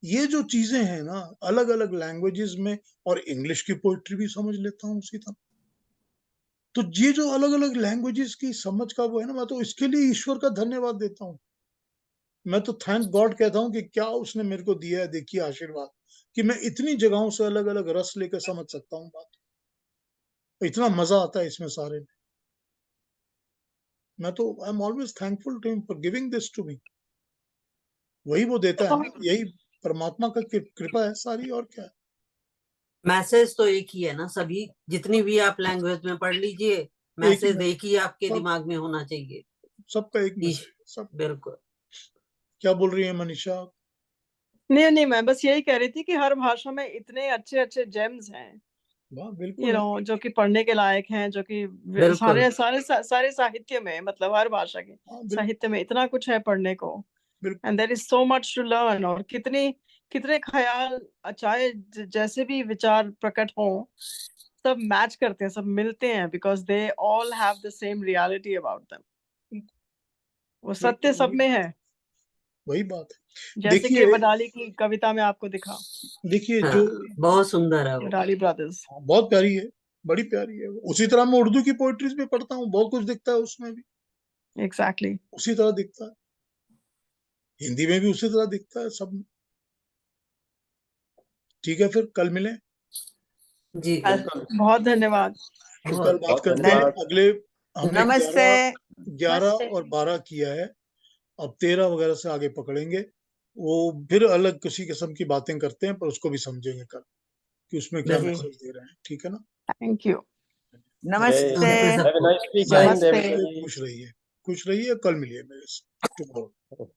ये जो चीजें हैं ना, अलग अलग लैंग्वेजेस में, और इंग्लिश की पोइट्री भी समझ लेता हूँ उसी तरह। तो ये जो अलग अलग लैंग्वेजेस की समझ का वो है ना, मैं तो इसके लिए ईश्वर का धन्यवाद देता हूँ। मैं तो थैंक गॉड कहता हूँ कि क्या उसने मेरे को दिया है, देखिए आशीर्वाद, कि मैं इतनी जगहों से अलग अलग रस लेकर समझ सकता हूँ बात। इतना मजा आता है इसमें सारे में। मैं तो I am always thankful to him for giving this to me. वही वो देता है ना, यही परमात्मा का कृपा है सारी, और क्या है। मैसेज तो एक ही है ना, सभी जितनी भी आप लैंग्वेज में पढ़ लीजिए, एक ही मैसेज मैसेज, एक ही आपके सब दिमाग में होना चाहिए। सबका एक ईश मैसेज सब। बिल्कुल। क्या बोल रही है मनीषा? नहीं नहीं, मैं बस यही कह रही थी कि हर भाषा में इतने अच्छे अच्छे जेम्स हैं, वाह, यू बिल्कुल है। नो, जो कि पढ़ने के लायक हैं, जो कि बिल्कुल सारे सारे सारे साहित्य में, मतलब हर भाषा के हाँ, बिल्कुल साहित्य में इतना कुछ है पढ़ने को, बिल्कुल। And there is so much to learn. और कितने कितने ख्याल, चाहे जैसे भी विचार प्रकट हो, सब मैच करते हैं, सब मिलते हैं, because they all have the same reality about them. वो सत्य सब वही में है, वही बात है। जैसे कि देखिए बडाली की कविता में आपको दिखा, देखिए हाँ, जो बहुत सुंदर है वो। बडाली ब्रदर्स। बहुत प्यारी है, बड़ी प्यारी है। उसी तरह मैं उर्दू की पोइट्रीज भी पढ़ता हूँ, बहुत कुछ दिखता है उसमें भी, एग्जैक्टली। उसी तरह दिखता है। हिंदी में भी उसी तरह दिखता है सब में। ठीक है, फिर कल मिलें। जी बिल्कुल। बहुत धन्यवाद। तो कल बहुत बात बहुत करते हैं। धन्यवाद। अगले हमने नमस्ते। 11 नमस्ते। और 12 किया है, अब 13 वगैरह से आगे पकड़ेंगे। वो फिर अलग किसी किस्म की बातें करते हैं, पर उसको भी समझेंगे कल कि उसमें क्या बिल्कुल। मैसेज दे रहे हैं। ठीक है ना? Thank you. नमस्ते। नमस्ते Have a सबको। nice bye. weekend, नमस्ते। everybody. खुश रहिए, खुश रहिए। कल मिलिए मेरे से tomorrow।